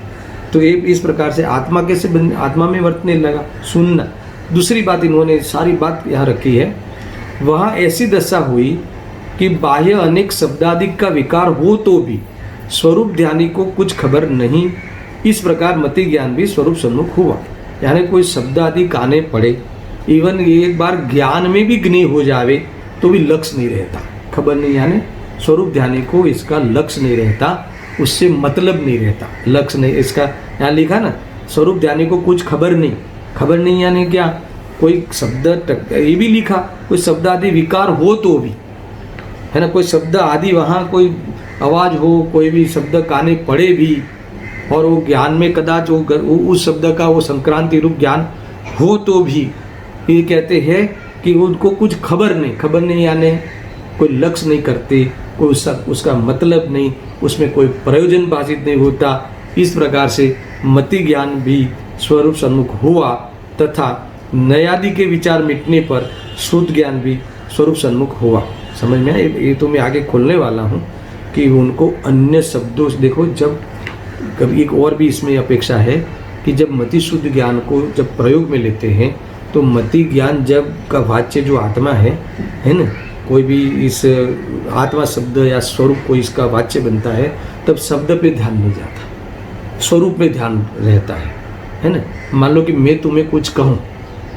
Speaker 1: तो इस प्रकार से आत्मा कैसे आत्मा में वर्तने लगा। सुनना, दूसरी बात इन्होंने सारी बात यहाँ रखी है, वहाँ ऐसी दशा हुई कि बाह्य अनेक शब्दादिक का विकार हो तो भी स्वरूप ध्यानी को कुछ खबर नहीं। इस प्रकार मति ज्ञान भी स्वरूप सन्मुख हुआ, यानी कोई शब्द आदि आने पड़े, इवन एक बार ज्ञान में भी ज्ञेय हो जावे तो भी लक्ष्य नहीं रहता, खबर नहीं, यानी स्वरूप ध्यानी को इसका लक्ष्य नहीं रहता, उससे मतलब नहीं रहता, लक्ष्य नहीं। इसका यहाँ लिखा ना, स्वरूप ध्यानी को कुछ खबर नहीं यानी क्या, कोई शब्द ये भी लिखा, कोई शब्द आदि विकार हो तो भी, है ना, कोई शब्द आदि वहाँ कोई आवाज़ हो, कोई भी शब्द काने पड़े भी, और वो ज्ञान में कदाच वो उस शब्द का वो संक्रांति रूप ज्ञान हो तो भी, ये कहते हैं कि उनको कुछ खबर नहीं यानी कोई लक्ष्य नहीं करते, कोई उसका मतलब नहीं, उसमें कोई प्रयोजन भाषित नहीं होता। इस प्रकार से मति ज्ञान भी स्वरूप सन्मुख हुआ, तथा नयादि के विचार मिटने पर शुद्ध ज्ञान भी स्वरूप सन्मुख हुआ। समझ में आया? ये तो मैं आगे खोलने वाला हूँ कि उनको अन्य शब्दों से देखो, जब कभी एक और भी इसमें अपेक्षा है कि जब मति शुद्ध ज्ञान को जब प्रयोग में लेते हैं तो मति ज्ञान जब का वाच्य जो आत्मा है ना, कोई भी इस आत्मा शब्द या स्वरूप को इसका वाच्य बनता है, तब शब्द पे ध्यान नहीं जाता, स्वरूप पे ध्यान रहता है ना। मान लो कि मैं तुम्हें कुछ कहूँ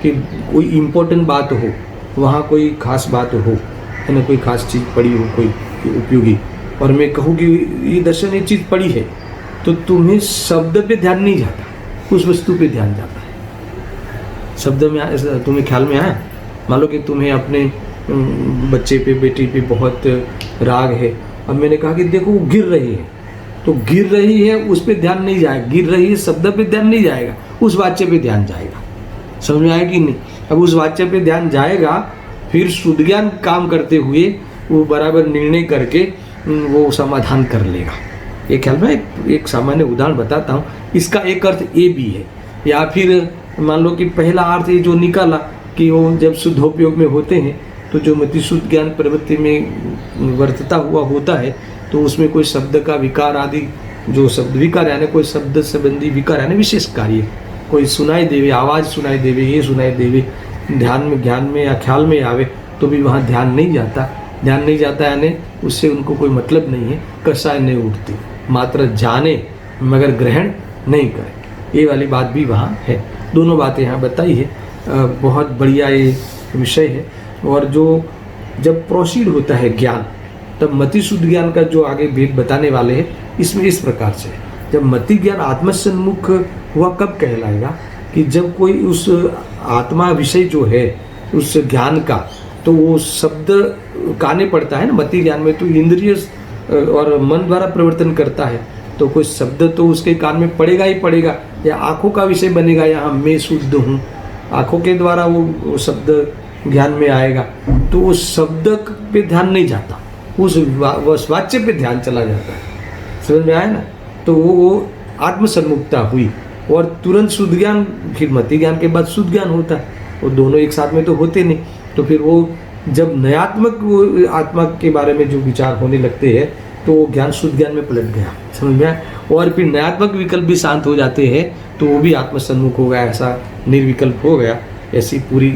Speaker 1: कि कोई इम्पोर्टेंट बात हो, वहाँ कोई खास बात हो, है ना, कोई खास चीज़ पड़ी हो, कोई उपयोगी, और मैं कहूँ कि ये दर्शन ये चीज़ पड़ी है, तो तुम्हें शब्द पे ध्यान नहीं जाता, उस वस्तु पे ध्यान जाता है। शब्द में तुम्हें ख्याल में आया, मान लो कि तुम्हें अपने बच्चे पे बेटी पे बहुत राग है, अब मैंने कहा कि देखो वो गिर रही है, तो गिर रही है उस पर ध्यान नहीं जाएगा, गिर रही है शब्द पे ध्यान नहीं जाएगा, उस वाच्य पे ध्यान जाएगा। समझ में आएगी नहीं? अब उस वाच्य पे ध्यान जाएगा, फिर शुद्ध ज्ञान काम करते हुए वो बराबर निर्णय करके वो समाधान कर लेगा। ये ख्याल में एक सामान्य उदाहरण बताता हूँ। इसका एक अर्थ ये भी है, या फिर मान लो कि पहला अर्थ ये जो निकाला कि वो जब शुद्धोपयोग में होते हैं तो जो मति शुद्ध ज्ञान प्रवृत्ति में वर्तता हुआ होता है, तो उसमें कोई शब्द का विकार आदि, जो शब्द विकार यानी कोई शब्द संबंधी विकार यानी विशेष कार्य, कोई सुनाई देवे, आवाज़ सुनाई देवे, ये सुनाई देवे, ध्यान में ज्ञान में या ख्याल में आवे तो भी वहाँ ध्यान नहीं जाता। ध्यान नहीं जाता यानी उससे उनको कोई मतलब नहीं है, कसाय नहीं उठती, मात्र जाने मगर ग्रहण नहीं करे, ये वाली बात भी वहाँ है। दोनों बातें यहाँ बताई है। बहुत बढ़िया ये विषय है। और जो जब प्रोसीड होता है ज्ञान, तब मति शुद्ध ज्ञान का जो आगे भेद बताने वाले हैं, इसमें इस प्रकार से है। जब मति ज्ञान आत्मसन्मुख हुआ कब कहलाएगा कि जब कोई उस आत्मा विषय जो है उस ज्ञान का, तो वो शब्द काने पड़ता है ना। मति ज्ञान में तो इंद्रिय और मन द्वारा प्रवर्तन करता है, तो कोई शब्द तो उसके कान में पड़ेगा ही पड़ेगा, या आँखों का विषय बनेगा, यहाँ मैं शुद्ध हूँ, आँखों के द्वारा वो शब्द ज्ञान में आएगा, तो उस शब्द पे ध्यान नहीं जाता, उस वाच्य पे ध्यान चला जाता है। समझ में आया ना? तो वो आत्मसन्मुखता हुई, और तुरंत शुद्ध ज्ञान, फिर मति ज्ञान के बाद शुद्ध ज्ञान होता है, वो दोनों एक साथ में तो होते नहीं। तो फिर वो जब नयात्मक वो आत्मा के बारे में जो विचार होने लगते हैं, तो वो ज्ञान शुद्ध ज्ञान में पलट गया। समझ में आया? और फिर नयात्मक विकल्प भी शांत हो जाते हैं, तो वो भी आत्मसन्मुख हो गया, ऐसा निर्विकल्प हो गया। ऐसी पूरी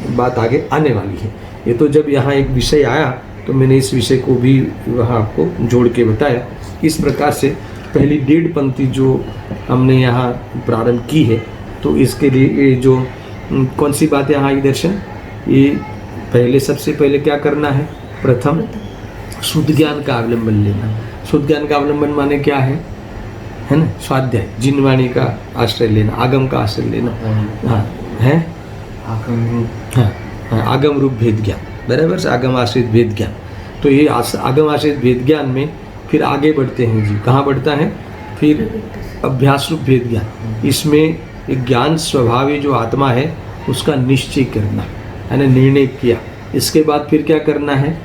Speaker 1: बात आगे आने वाली है। ये तो जब यहाँ एक विषय आया तो मैंने इस विषय को भी वहाँ आपको जोड़ के बताया। इस प्रकार से पहली 1.5 पंक्ति जो हमने यहाँ प्रारंभ की है, तो इसके लिए ये जो कौन सी बात यहाँ आई दर्शन, ये पहले सबसे पहले क्या करना है? प्रथम शुद्ध ज्ञान का अवलंबन लेना। शुद्ध ज्ञान का अवलंबन माने क्या है ना? स्वाध्याय, जिनवाणी का आश्रय लेना, आगम का आश्रय लेना। हाँ है, आगम रूप भेद ज्ञान, बराबर से आगम आश्रित भेद ज्ञान। तो ये आगम आश्रित भेद ज्ञान में फिर आगे बढ़ते हैं जी। कहाँ बढ़ता है? फिर अभ्यास रूप भेद ज्ञान। इसमें एक ज्ञान स्वभावी जो आत्मा है उसका निश्चय करना, यानी निर्णय किया। इसके बाद फिर क्या करना है?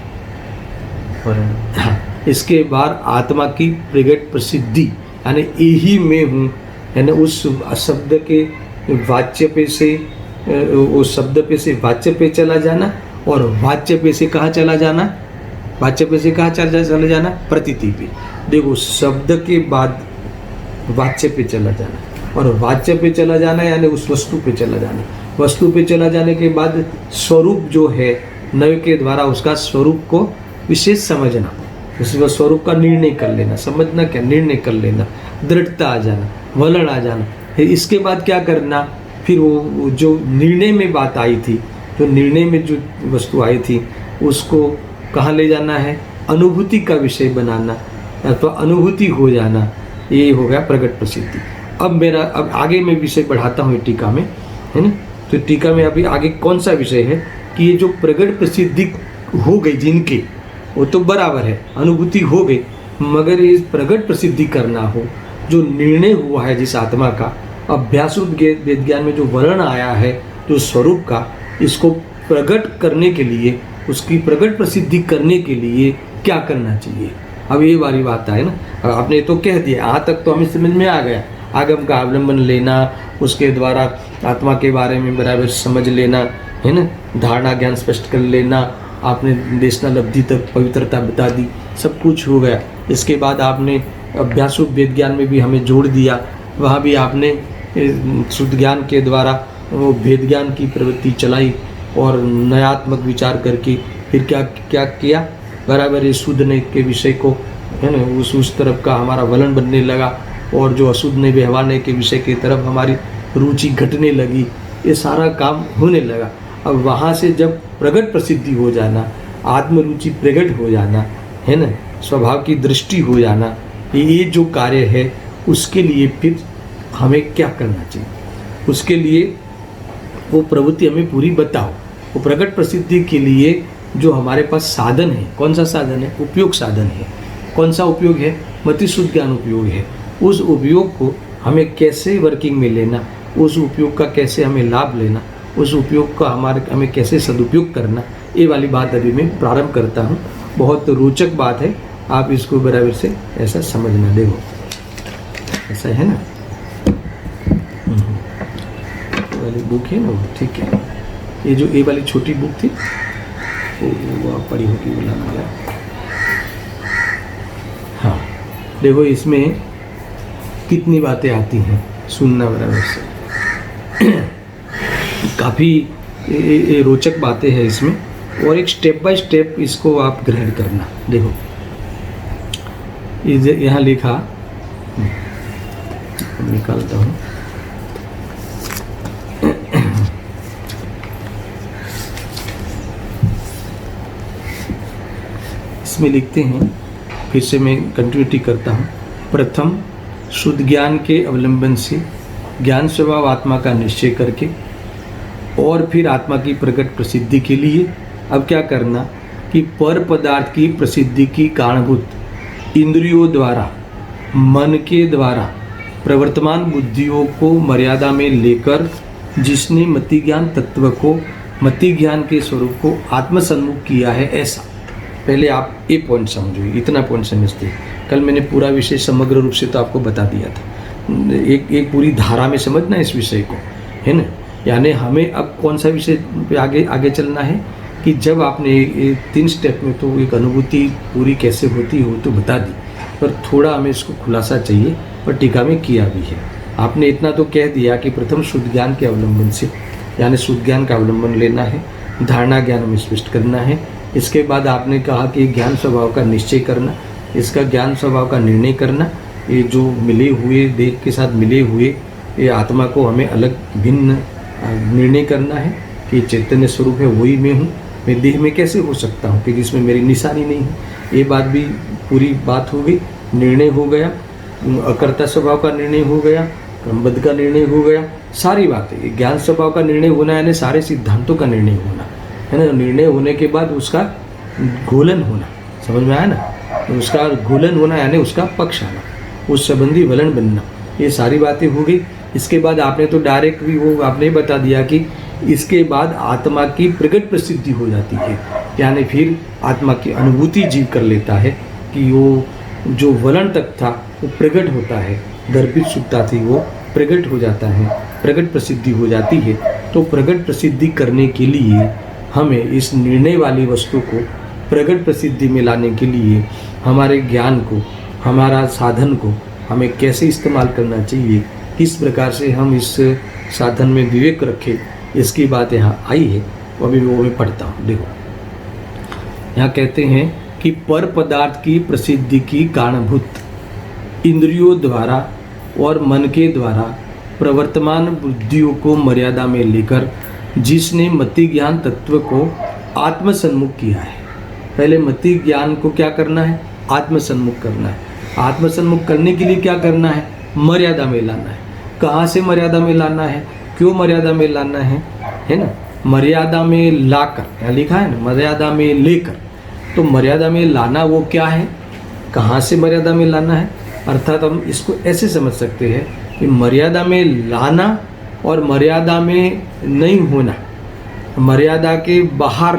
Speaker 1: इसके बाद आत्मा की प्रगट प्रसिद्धि, यानी यही मैं हूँ, यानी उस शब्द के वाच्य पे से, उस शब्द पे से वाच्य पे चला जाना, और वाच्य पे से कहाँ चला जाना? वाच्य पे से कहाँ चला जाना? प्रतीति पे। देखो, शब्द के बाद वाच्य पे चला जाना, और वाच्य पे चला जाना यानी उस वस्तु पे चला जाना। वस्तु पे चला जाने के बाद स्वरूप जो है नव के द्वारा उसका स्वरूप को विशेष समझना, उस स्वरूप का निर्णय कर लेना। समझना क्या? निर्णय कर लेना, दृढ़ता आ जाना, वलन आ जाना। इसके बाद क्या करना? फिर वो जो निर्णय में बात आई थी, जो निर्णय में जो वस्तु आई थी, उसको कहाँ ले जाना है? अनुभूति का विषय बनाना, अथवा अनुभूति हो जाना। ये हो गया प्रगट प्रसिद्धि। अब आगे मैं विषय बढ़ाता हूँ टीका में, है ना? तो टीका में अभी आगे कौन सा विषय है कि ये जो प्रगट प्रसिद्धि हो गई जिनके, वो तो बराबर है, अनुभूति हो गई, मगर ये प्रगट प्रसिद्धि करना हो, जो निर्णय हुआ है जिस आत्मा का, अभ्यास वेद ज्ञान में जो वर्ण आया है जो स्वरूप का, इसको प्रकट करने के लिए, उसकी प्रकट प्रसिद्धि करने के लिए क्या करना चाहिए? अब ये वाली बात है ना। आपने तो कह दिया, यहाँ तक तो हमें समझ में आ गया। आगम का अवलंबन लेना, उसके द्वारा आत्मा के बारे में बराबर समझ लेना, है ना, धारणा ज्ञान स्पष्ट कर लेना, आपने देशना लब्धि तक पवित्रता बता दी, सब कुछ हो गया। इसके बाद आपने अभ्यास वेद ज्ञान में भी हमें जोड़ दिया, वहाँ भी आपने शुद्ध ज्ञान के द्वारा वो भेद ज्ञान की प्रवृत्ति चलाई, और नयात्मक विचार करके फिर क्या किया? बराबर ये शुद्ध नय के विषय को, है ना, उस तरफ का हमारा वलन बनने लगा, और जो अशुद्ध नय व्यवहार नय के विषय की तरफ हमारी रुचि घटने लगी। ये सारा काम होने लगा। अब वहाँ से जब प्रगट प्रसिद्धि हो जाना, आत्मरुचि प्रगट हो जाना, है ना, स्वभाव की दृष्टि हो जाना, ये जो कार्य है, उसके लिए फिर हमें क्या करना चाहिए? उसके लिए वो प्रवृत्ति हमें पूरी बताओ। वो प्रकट प्रसिद्धि के लिए जो हमारे पास साधन है, कौन सा साधन है? उपयोग साधन है। कौन सा उपयोग है? मति शुद्ध ज्ञान उपयोग है। उस उपयोग को हमें कैसे वर्किंग में लेना, उस उपयोग का कैसे हमें लाभ लेना, उस उपयोग का हमें कैसे सदुपयोग करना, ये वाली बात अभी मैं प्रारंभ करता हूँ। बहुत रोचक बात है, आप इसको बराबर से ऐसा समझना। देखो ऐसा है ना, वाली बुक है ना वो, ठीक है। ये जो ए वाली छोटी बुक थी वो आप पढ़ी होगी, बोला ना। हाँ देखो इसमें कितनी बातें आती हैं, सुनना बराबर से। काफ़ी रोचक बातें हैं इसमें, और एक स्टेप बाय स्टेप इसको आप ग्रहण करना। देखो यहाँ लिखा, निकालता हूँ। इसमें लिखते हैं, फिर से मैं कंटिन्यूटी करता हूँ। प्रथम शुद्ध ज्ञान के अवलंबन से ज्ञान स्वभाव आत्मा का निश्चय करके, और फिर आत्मा की प्रकट प्रसिद्धि के लिए अब क्या करना कि पर पदार्थ की प्रसिद्धि की कारणभूत इंद्रियों द्वारा, मन के द्वारा प्रवर्तमान बुद्धियों को मर्यादा में लेकर जिसने मति ज्ञान तत्व को, मति ज्ञान के स्वरूप को आत्मसन्मुख किया है, ऐसा। पहले आप एक पॉइंट समझो, इतना पॉइंट समझते हैं। कल मैंने पूरा विषय समग्र रूप से तो आपको बता दिया था, एक पूरी धारा में समझना इस विषय को, है ना। यानी हमें अब कौन सा विषय पे आगे चलना है कि जब आपने 3 स्टेप में तो एक अनुभूति पूरी कैसे होती हो तो बता दी, पर थोड़ा हमें इसको खुलासा चाहिए, पर टीका में किया भी है। आपने इतना तो कह दिया कि प्रथम शुद्ध ज्ञान के अवलंबन से, यानी शुद्ध ज्ञान का अवलंबन लेना है, धारणा ज्ञान में स्पष्ट करना है। इसके बाद आपने कहा कि ज्ञान स्वभाव का निश्चय करना, इसका ज्ञान स्वभाव का निर्णय करना। ये जो मिले हुए देह के साथ मिले हुए ये आत्मा को हमें अलग भिन्न निर्णय करना है कि चैतन्य स्वरूप है, वही मैं हूँ, मैं देह में कैसे हो सकता हूँ, क्योंकि इसमें मेरी निशानी नहीं है। ये बात भी पूरी बात हो गई, निर्णय हो गया, अकर्ता स्वभाव का निर्णय हो गया, क्रमबद्ध का निर्णय हो गया, सारी बातें। ज्ञान स्वभाव का निर्णय होना यानी सारे सिद्धांतों का निर्णय होना, है ना। निर्णय होने के बाद उसका घोलन होना, समझ में आया ना। उसका घोलन होना यानी उसका पक्ष आना, उस संबंधी वलन बनना, ये सारी बातें हो गई। इसके बाद आपने तो डायरेक्ट भी वो आपने बता दिया कि इसके बाद आत्मा की प्रकट प्रसिद्धि हो जाती है, यानी फिर आत्मा की अनुभूति जीव कर लेता है कि वो जो वलन तक था वो प्रकट होता है, गर्भित सुखता थी वो प्रकट हो जाता है, प्रकट प्रसिद्धि हो जाती है। तो प्रकट प्रसिद्धि करने के लिए हमें इस निर्णय वाली वस्तु को प्रकट प्रसिद्धि में लाने के लिए हमारे ज्ञान को, हमारा साधन को हमें कैसे इस्तेमाल करना चाहिए, किस प्रकार से हम इस साधन में विवेक रखें, इसकी बात यहाँ आई है। अभी वो मैं पढ़ता हूँ। देखो यहाँ कहते हैं कि पर पदार्थ की प्रसिद्धि की कारणभूत इंद्रियों द्वारा और मन के द्वारा प्रवर्तमान बुद्धियों को मर्यादा में लेकर जिसने मति ज्ञान तत्व को आत्मसन्मुख किया है। पहले मति ज्ञान को क्या करना है? आत्मसन्मुख करना है। आत्मसन्मुख करने के लिए क्या करना है? मर्यादा में लाना है। कहाँ से मर्यादा में लाना है? क्यों मर्यादा में लाना है ना। मर्यादा में लाकर, यहाँ लिखा है ना, मर्यादा में लेकर। तो मर्यादा में लाना वो क्या है, कहाँ से मर्यादा में लाना है? अर्थात हम इसको ऐसे समझ सकते हैं कि मर्यादा में लाना और मर्यादा में नहीं होना, मर्यादा के बाहर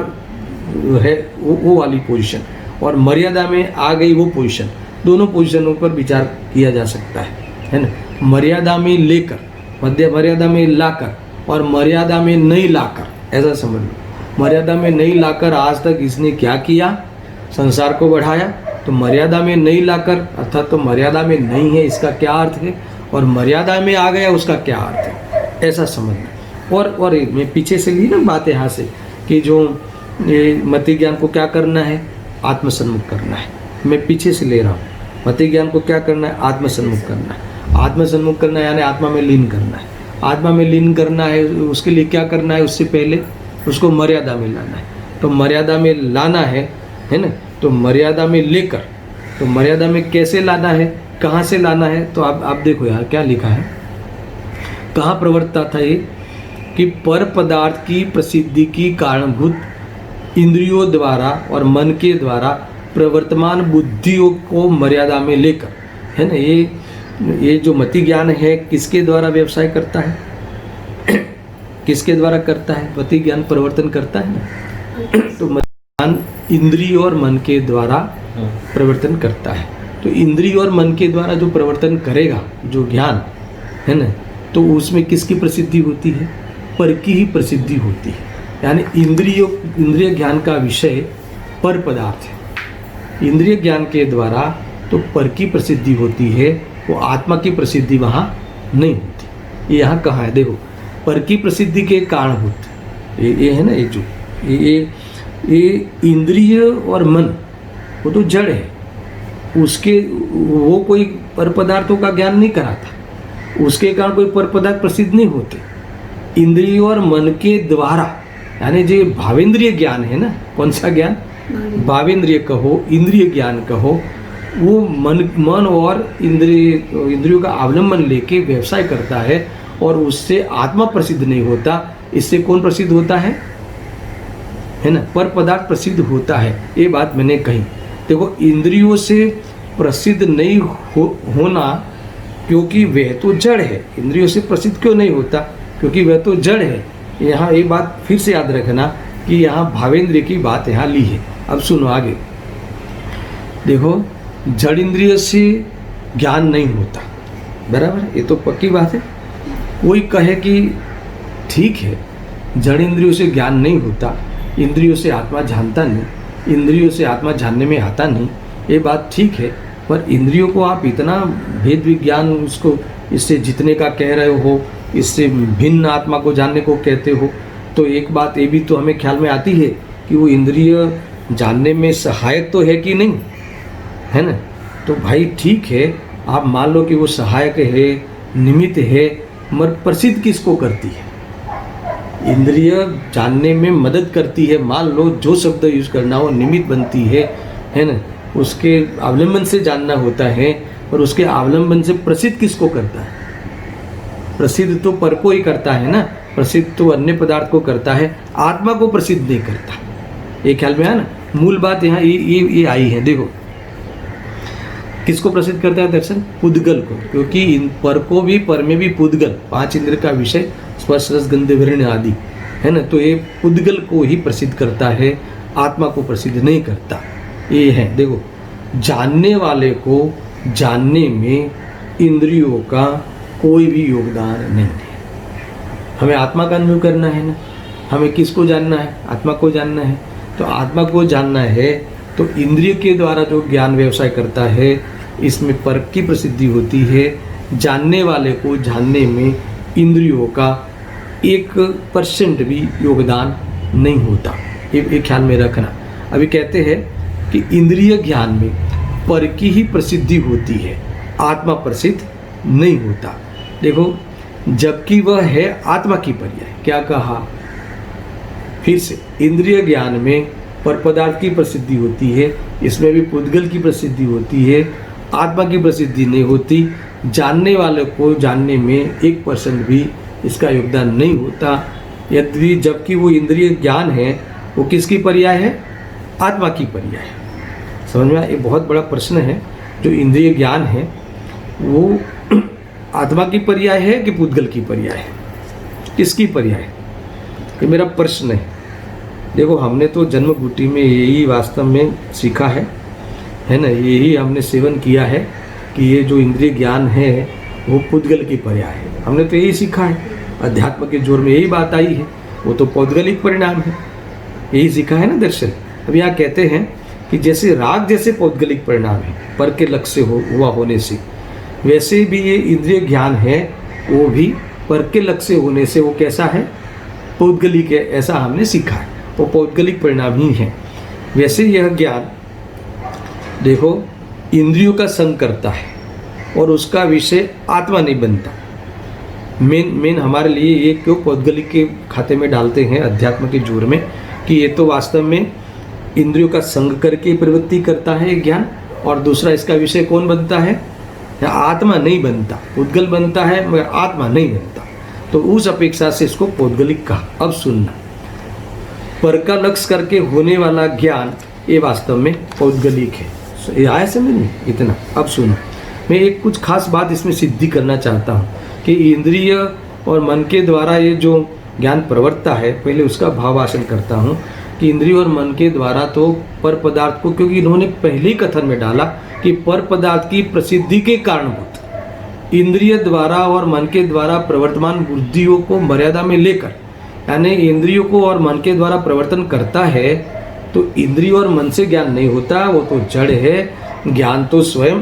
Speaker 1: है वो वाली पोजीशन, और मर्यादा में आ गई वो पोजीशन, दोनों पोजीशनों पर विचार किया जा सकता है ना। मर्यादा में लेकर, मर्यादा में लाकर और मर्यादा में नहीं लाकर, ऐसा समझ लो। मर्यादा में नहीं लाकर आज तक इसने क्या किया? संसार को बढ़ाया। तो मर्यादा में नहीं लाकर अर्थात तो मर्यादा में नहीं है, इसका क्या अर्थ है? और मर्यादा में आ गया, उसका क्या अर्थ है? ऐसा समझना। और मैं पीछे से ली ना बात यहाँ से कि जो मति ज्ञान को क्या करना है? आत्मसन्मुख करना है। मैं पीछे से ले रहा हूँ। मति ज्ञान को क्या करना है? आत्मसन्मुख करना है। आत्मसन्मुख करना है यानी आत्मा में लीन करना है। आत्मा में लीन करना है, उसके लिए क्या करना है? उससे पहले उसको मर्यादा में लाना है। तो मर्यादा में लाना है ना। तो मर्यादा में लेकर, तो मर्यादा में कैसे लाना है, कहाँ से लाना है? तो आप देखो यार क्या लिखा है, कहाँ प्रवर्तता था ये? कि पर पदार्थ की प्रसिद्धि की कारणभूत इंद्रियों द्वारा और मन के द्वारा प्रवर्तमान बुद्धियों को मर्यादा में लेकर, है ना, ये जो मति ज्ञान है किसके द्वारा व्यवसाय करता है? किसके द्वारा करता है? मति ज्ञान परिवर्तन करता है ना। तो मति ज्ञान इंद्रिय और मन के द्वारा परिवर्तन करता है। तो इंद्रिय और मन के द्वारा जो परिवर्तन करेगा जो ज्ञान है ना, तो उसमें किसकी प्रसिद्धि होती है? पर की ही प्रसिद्धि होती है। यानी इंद्रिय ज्ञान का विषय पर पदार्थ है। इंद्रिय ज्ञान के द्वारा तो पर की प्रसिद्धि होती है, वो आत्मा की प्रसिद्धि वहाँ नहीं होती। ये यहाँ कहाँ है? देखो, पर की प्रसिद्धि के कारणभूत ये है ना, ये इंद्रिय और मन वो तो जड़ है, उसके वो कोई पर पदार्थों का ज्ञान नहीं कराता, उसके कारण कोई पर पदार्थ प्रसिद्ध नहीं होते। इंद्रिय और मन के द्वारा, यानी जो भावेंद्रिय ज्ञान है ना, कौन सा ज्ञान? भावेंद्रिय कहो, इंद्रिय ज्ञान कहो, वो मन और इंद्रियों का अवलंबन लेके व्यवसाय करता है और उससे आत्मा प्रसिद्ध नहीं होता। इससे कौन प्रसिद्ध होता है ना? पर पदार्थ प्रसिद्ध होता है। ये बात मैंने कही। देखो, इंद्रियों से प्रसिद्ध नहीं होना क्योंकि वह तो जड़ है। इंद्रियों से प्रसिद्ध क्यों नहीं होता? क्योंकि वह तो जड़ है। यहाँ एक बात फिर से याद रखना कि यहाँ भावेंद्रिय की बात यहाँ ली है। अब सुनो आगे। देखो, जड़ इंद्रिय से ज्ञान नहीं होता, बराबर, ये तो पक्की बात है। कोई कहे कि ठीक है, जड़ इंद्रियों से ज्ञान नहीं होता, इंद्रियों से आत्मा जानता नहीं, इंद्रियों से आत्मा जानने में आता नहीं, ये बात ठीक है। पर इंद्रियों को आप इतना भेद विज्ञान उसको इससे जितने का कह रहे हो, इससे भिन्न आत्मा को जानने को कहते हो, तो एक बात ये भी तो हमें ख्याल में आती है कि वो इंद्रिय जानने में सहायक तो है कि नहीं, है ना। तो भाई ठीक है, आप मान लो कि वो सहायक है, निमित्त है, मगर प्रसिद्ध किसको करती है? इंद्रिय जानने में मदद करती है। मान लो जो शब्द यूज करना हो, निमित्त बनती है ना, उसके अवलंबन से जानना होता है, और उसके अवलंबन से प्रसिद्ध किसको करता है? प्रसिद्ध तो पर को ही करता है ना, प्रसिद्ध तो अन्य पदार्थ को करता है, आत्मा को प्रसिद्ध नहीं करता। ये ख्याल में है ना। मूल बात यहाँ ये आई है। देखो, किसको प्रसिद्ध करता है दर्शन? पुद्गल को, क्योंकि इन पर को भी, पर में भी पुद्गल, 5 इंद्र का विषय स्पर्श रस गंध विरह आदि है ना, तो ये पुद्गल को ही प्रसिद्ध करता है, आत्मा को प्रसिद्ध नहीं करता। ये है। देखो, जानने वाले को जानने में इंद्रियों का कोई भी योगदान नहीं है। हमें आत्मा का अनुभव करना है ना, हमें किसको जानना है? आत्मा को जानना है। तो आत्मा को जानना है तो इंद्रिय के द्वारा जो ज्ञान व्यवसाय करता है, इसमें पर की प्रसिद्धि होती है। जानने वाले को जानने में इंद्रियों का 1% भी योगदान नहीं होता। ये ख्याल में रखना। अभी कहते हैं कि इंद्रिय ज्ञान में पर की ही प्रसिद्धि होती है, आत्मा प्रसिद्ध नहीं होता। देखो, जबकि वह है आत्मा की पर्याय। क्या कहा? फिर से, इंद्रिय ज्ञान में पर पदार्थ की प्रसिद्धि होती है, इसमें भी पुद्गल की प्रसिद्धि होती है, आत्मा की प्रसिद्धि नहीं होती। जानने वाले को जानने में 1% भी इसका योगदान नहीं होता। यदि जबकि वो इंद्रिय ज्ञान है, वो किसकी पर्याय है? आत्मा की पर्याय है। समझ में? ये बहुत बड़ा प्रश्न है। जो इंद्रिय ज्ञान है वो आत्मा की पर्याय है कि पुद्गल की पर्याय है? किसकी पर्याय है? ये मेरा प्रश्न है। देखो, हमने तो जन्मभूति में यही वास्तव में सीखा है ना, यही हमने सेवन किया है कि ये जो इंद्रिय ज्ञान है वो पुद्गल की पर्याय है। हमने तो यही सीखा है, अध्यात्म के जोर में यही बात आई है, वो तो पौद्गलिक परिणाम है, यही सीखा है ना दर्शन। अब यहाँ कहते हैं कि जैसे राग जैसे पौद्गलिक परिणाम है पर के लक्ष्य हुआ होने से, वैसे भी ये इंद्रिय ज्ञान है वो भी पर के लक्ष्य होने से वो कैसा है? पौद्गलिक है। ऐसा हमने सीखा है, वो पौद्गलिक परिणाम ही है। वैसे यह ज्ञान देखो इंद्रियों का संग करता है और उसका विषय आत्मा नहीं बनता। मेन हमारे लिए ये क्यों पौद्गलिक के खाते में डालते हैं अध्यात्म के जोर में, कि ये तो वास्तव में इंद्रियों का संग करके प्रवृत्ति करता है ज्ञान, और दूसरा इसका विषय कौन बनता है? आत्मा नहीं बनता। पुद्गल बनता है मगर आत्मा नहीं बनता। तो उस अपेक्षा से इसको पौद्गलिक कहा। अब सुनना, पर का लक्ष्य करके होने वाला ज्ञान ये वास्तव में पौद्गलिक है। ये आया समझ में इतना? अब सुनो, मैं एक कुछ खास बात इसमें सिद्धि करना चाहता हूँ कि इंद्रिय और मन के द्वारा ये जो ज्ञान प्रवर्तता है, पहले उसका भावासन करता हूँ कि इंद्रिय और मन के द्वारा तो पर पदार्थ को, क्योंकि इन्होंने पहले ही कथन में डाला कि पर पदार्थ की प्रसिद्धि के कारणभूत इंद्रिय द्वारा और मन के द्वारा प्रवर्तमान बुद्धियों को मर्यादा में लेकर, यानी इंद्रियों को और मन के द्वारा प्रवर्तन करता है तो इंद्रिय और मन से ज्ञान नहीं होता, वो तो जड़ है। ज्ञान तो स्वयं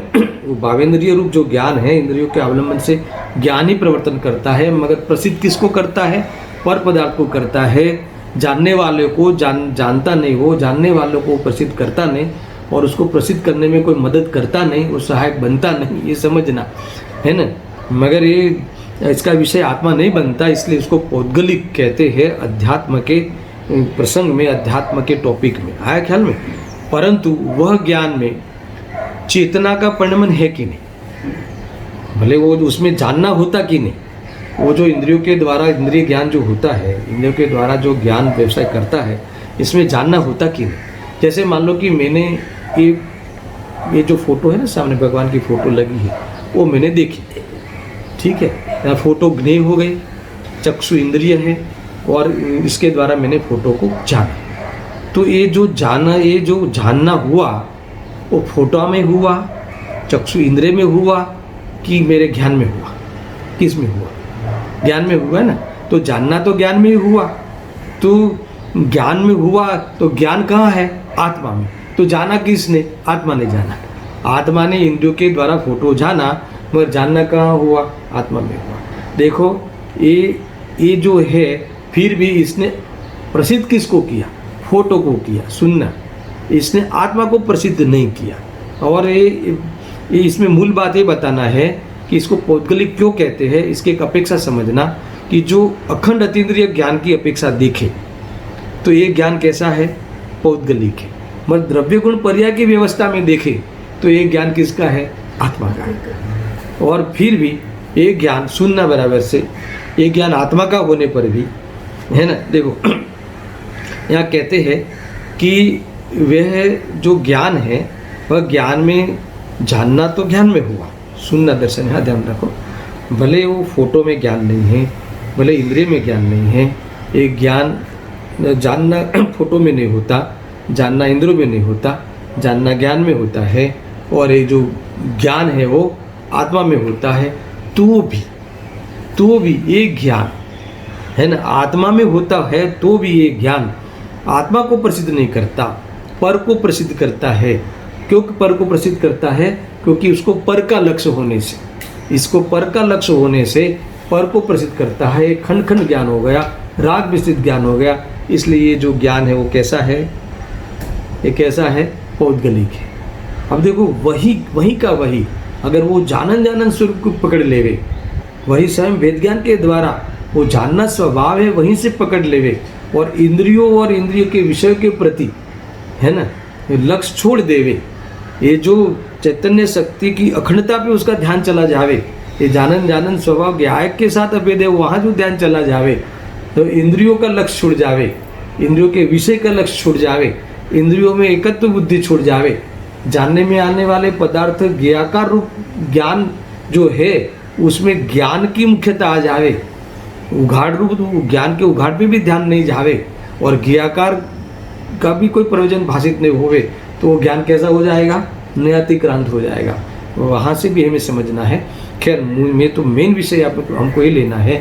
Speaker 1: भावेंद्रिय रूप जो ज्ञान है इंद्रियों के अवलंबन से ज्ञान ही प्रवर्तन करता है, मगर प्रसिद्ध किसको करता है? पर पदार्थ को करता है। जानने वाले को जानता नहीं, वो जानने वालों को प्रसिद्ध करता नहीं और उसको प्रसिद्ध करने में कोई मदद करता नहीं, वो सहायक बनता नहीं, ये समझना है ना। मगर ये इसका विषय आत्मा नहीं बनता, इसलिए उसको पौद्गलिक कहते हैं। अध्यात्म के प्रसंग में, अध्यात्म के टॉपिक में आया ख्याल में। परंतु वह ज्ञान में चेतना का परिणमन है कि नहीं, भले वो उसमें जानना होता कि नहीं, वो जो इंद्रियों के द्वारा इंद्रिय ज्ञान जो होता है, इंद्रियों के द्वारा जो ज्ञान व्यवसाय करता है, इसमें जानना होता कि नहीं। जैसे मान लो कि मैंने ये जो फोटो है ना, सामने भगवान की फोटो लगी है, वो मैंने देखी, ठीक है, फोटो ज्ञेय हो गई, चक्षु इंद्रिय है और इसके द्वारा मैंने फोटो को जाना। तो ये जो जानना हुआ वो फोटो में हुआ, चक्षु इंद्रिय में हुआ कि मेरे ज्ञान में हुआ? किस में हुआ? ज्ञान में हुआ ना। तो जानना तो ज्ञान में ही हुआ, तो ज्ञान में हुआ तो ज्ञान कहाँ है? आत्मा में। तो जाना किसने? आत्मा ने जाना। आत्मा ने इंद्रियों के द्वारा फोटो जाना, मगर जानना कहाँ हुआ? आत्मा में हुआ। देखो ये जो है, फिर भी इसने प्रसिद्ध किसको किया? फोटो को किया। सुनना, इसने आत्मा को प्रसिद्ध नहीं किया। और ये इसमें मूल बात ये बताना है कि इसको पौद्गलिक क्यों कहते हैं। इसकी एक अपेक्षा समझना कि जो अखंड अतीन्द्रिय ज्ञान की अपेक्षा देखे तो ये ज्ञान कैसा है? पौद्गलिक है। मगर द्रव्य गुण पर्याय की व्यवस्था में देखे तो ये ज्ञान किसका है? आत्मा का है। और फिर भी ये ज्ञान, सुनना बराबर से, ये ज्ञान आत्मा का होने पर भी है ना। देखो यहाँ कहते हैं कि वह जो ज्ञान है वह ज्ञान में जानना तो ज्ञान में हुआ। सुनना दर्शन, यहाँ ध्यान रखो, भले वो फोटो में ज्ञान नहीं है, भले इंद्रिय में ज्ञान नहीं है, एक ज्ञान जानना फोटो में नहीं होता, जानना इंद्रियों में नहीं होता, जानना ज्ञान में होता है, और ये जो ज्ञान है वो आत्मा में होता है। तो भी ये ज्ञान है ना, आत्मा में होता है तो भी ये ज्ञान आत्मा को प्रसिद्ध नहीं करता, पर को प्रसिद्ध करता है। क्योंकि पर को प्रसिद्ध करता है क्योंकि उसको पर का लक्ष्य होने से, इसको पर का लक्ष्य होने से पर को प्रसिद्ध करता है। खंड खंड ज्ञान हो गया, राग विस्तृत ज्ञान हो गया। इसलिए ये जो ज्ञान है वो कैसा है? ये कैसा है? पौद्गलिक है। अब देखो वही का वही, अगर वो जानन स्वरूप को पकड़ लेवे, वही स्वयं वेद ज्ञान के द्वारा वो जानना स्वभाव है, वहीं से पकड़ लेवे, और इंद्रियों और इंद्रियों के विषय के प्रति है ना लक्ष्य छोड़ देवे, ये जो चैतन्य शक्ति की अखंडता पे उसका ध्यान चला जावे, ये जानन स्वभाव ज्ञायक के साथ अभेद है, वहाँ जो ध्यान चला जावे, तो इंद्रियों का लक्ष्य छूट जावे, इंद्रियों के विषय का लक्ष्य छूट जावे, इंद्रियों में एकत्व बुद्धि छूट जावे, जानने में आने वाले पदार्थ ज्ञाकार रूप ज्ञान जो है उसमें ज्ञान की मुख्यता आ जावे, उघाड़ रूप ज्ञान के उघाड़ पे भी ध्यान नहीं जावे, और ज्ञाकार का भी कोई प्रयोजन भाषित नहीं होवे, तो वो ज्ञान कैसा हो जाएगा? नयातिक्रांत हो जाएगा। वहाँ से भी हमें समझना है। खैर में तो मेन विषय हमको ये लेना है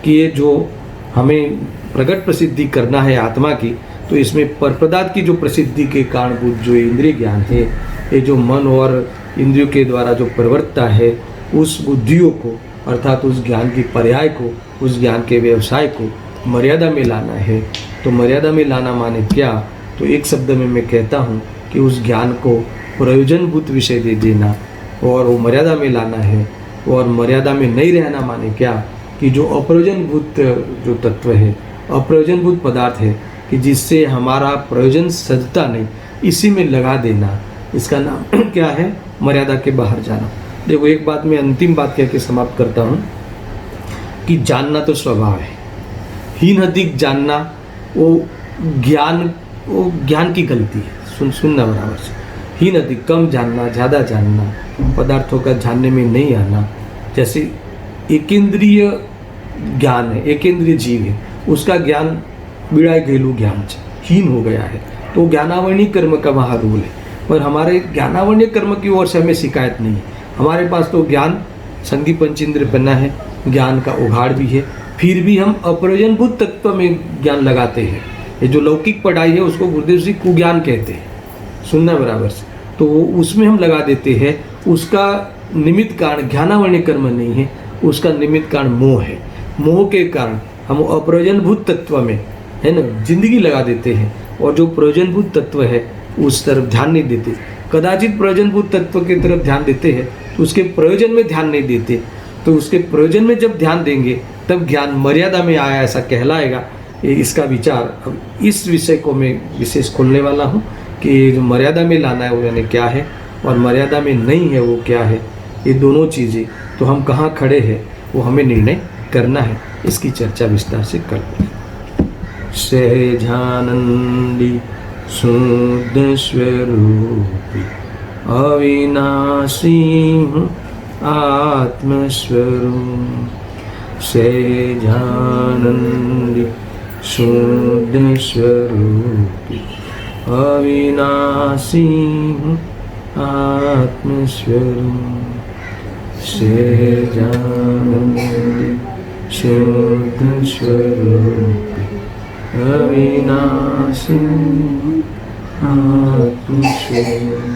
Speaker 1: कि ये जो हमें प्रगट प्रसिद्धि करना है आत्मा की, तो इसमें पर पदार्थ की जो प्रसिद्धि के कारणभूत जो इंद्रिय ज्ञान है, ये जो मन और इंद्रियों के द्वारा जो प्रवर्तता है, उस बुद्धियों को अर्थात उस ज्ञान की पर्याय को, उस ज्ञान के व्यवसाय को मर्यादा में लाना है। तो मर्यादा में लाना माने क्या? तो एक शब्द में मैं कहता हूँ कि उस ज्ञान को प्रयोजनभूत विषय दे देना, और वो मर्यादा में लाना है। और मर्यादा में नहीं रहना माने क्या? कि जो अप्रयोजनभूत जो तत्व है, अप्रयोजनभूत पदार्थ है कि जिससे हमारा प्रयोजन सजता नहीं, इसी में लगा देना, इसका नाम क्या है? मर्यादा के बाहर जाना। देखो एक बात मैं अंतिम बात कह के समाप्त करता हूँ कि जानना तो स्वभाव है, हीन अधिक जानना वो ज्ञान की गलती है। सुनना बराबर से, हीन अधिक, कम जानना, ज़्यादा जानना, पदार्थों का जानने में नहीं आना। जैसे एकेंद्रीय ज्ञान है, एकेंद्रीय जीव है, उसका ज्ञान बिड़ा गेलू ज्ञान हीन हो गया है, तो ज्ञानावरणीय कर्म का वहाँ रूल है। पर हमारे ज्ञानावरणीय कर्म की ओर से हमें शिकायत नहीं है। हमारे पास तो ज्ञान संधि पंचेंद्र बना है, ज्ञान का उघाड़ भी है, फिर भी हम अप्रयोजनभूत तत्व में ज्ञान लगाते हैं। ये जो लौकिक पढ़ाई है उसको गुरुदेव जी कुज्ञान कहते हैं, सुनना बराबर से। तो उसमें हम लगा देते हैं, उसका निमित्त कारण ज्ञानावरणीय कर्म नहीं है, उसका निमित्त कारण मोह है। मोह के कारण हम अप्रयोजनभूत तत्व में, है ना, जिंदगी लगा देते हैं, और जो प्रयोजनभूत तत्व है उस तरफ ध्यान नहीं देते। कदाचित प्रयोजनभूत तत्व की तरफ ध्यान देते हैं तो उसके प्रयोजन में ध्यान नहीं देते, तो उसके प्रयोजन में जब ध्यान देंगे तब ज्ञान मर्यादा में आया ऐसा कहलाएगा। इसका विचार, अब इस विषय को मैं विशेष खोलने वाला हूँ कि जो मर्यादा में लाना है वो यानी क्या है, और मर्यादा में नहीं है वो क्या है। ये दोनों चीज़ें, तो हम कहाँ खड़े हैं वो हमें निर्णय करना है। इसकी चर्चा विस्तार से कर सहजानंदी शुद्ध स्वरूपी अविनाशी आत्मस्वरूप। सहजानंदी शुद्ध स्वरूपी अविनाशी आत्मस्वरूप। सहजानंदी शुद्ध स्वरूपी अविनाशी आत्मस्वरूप।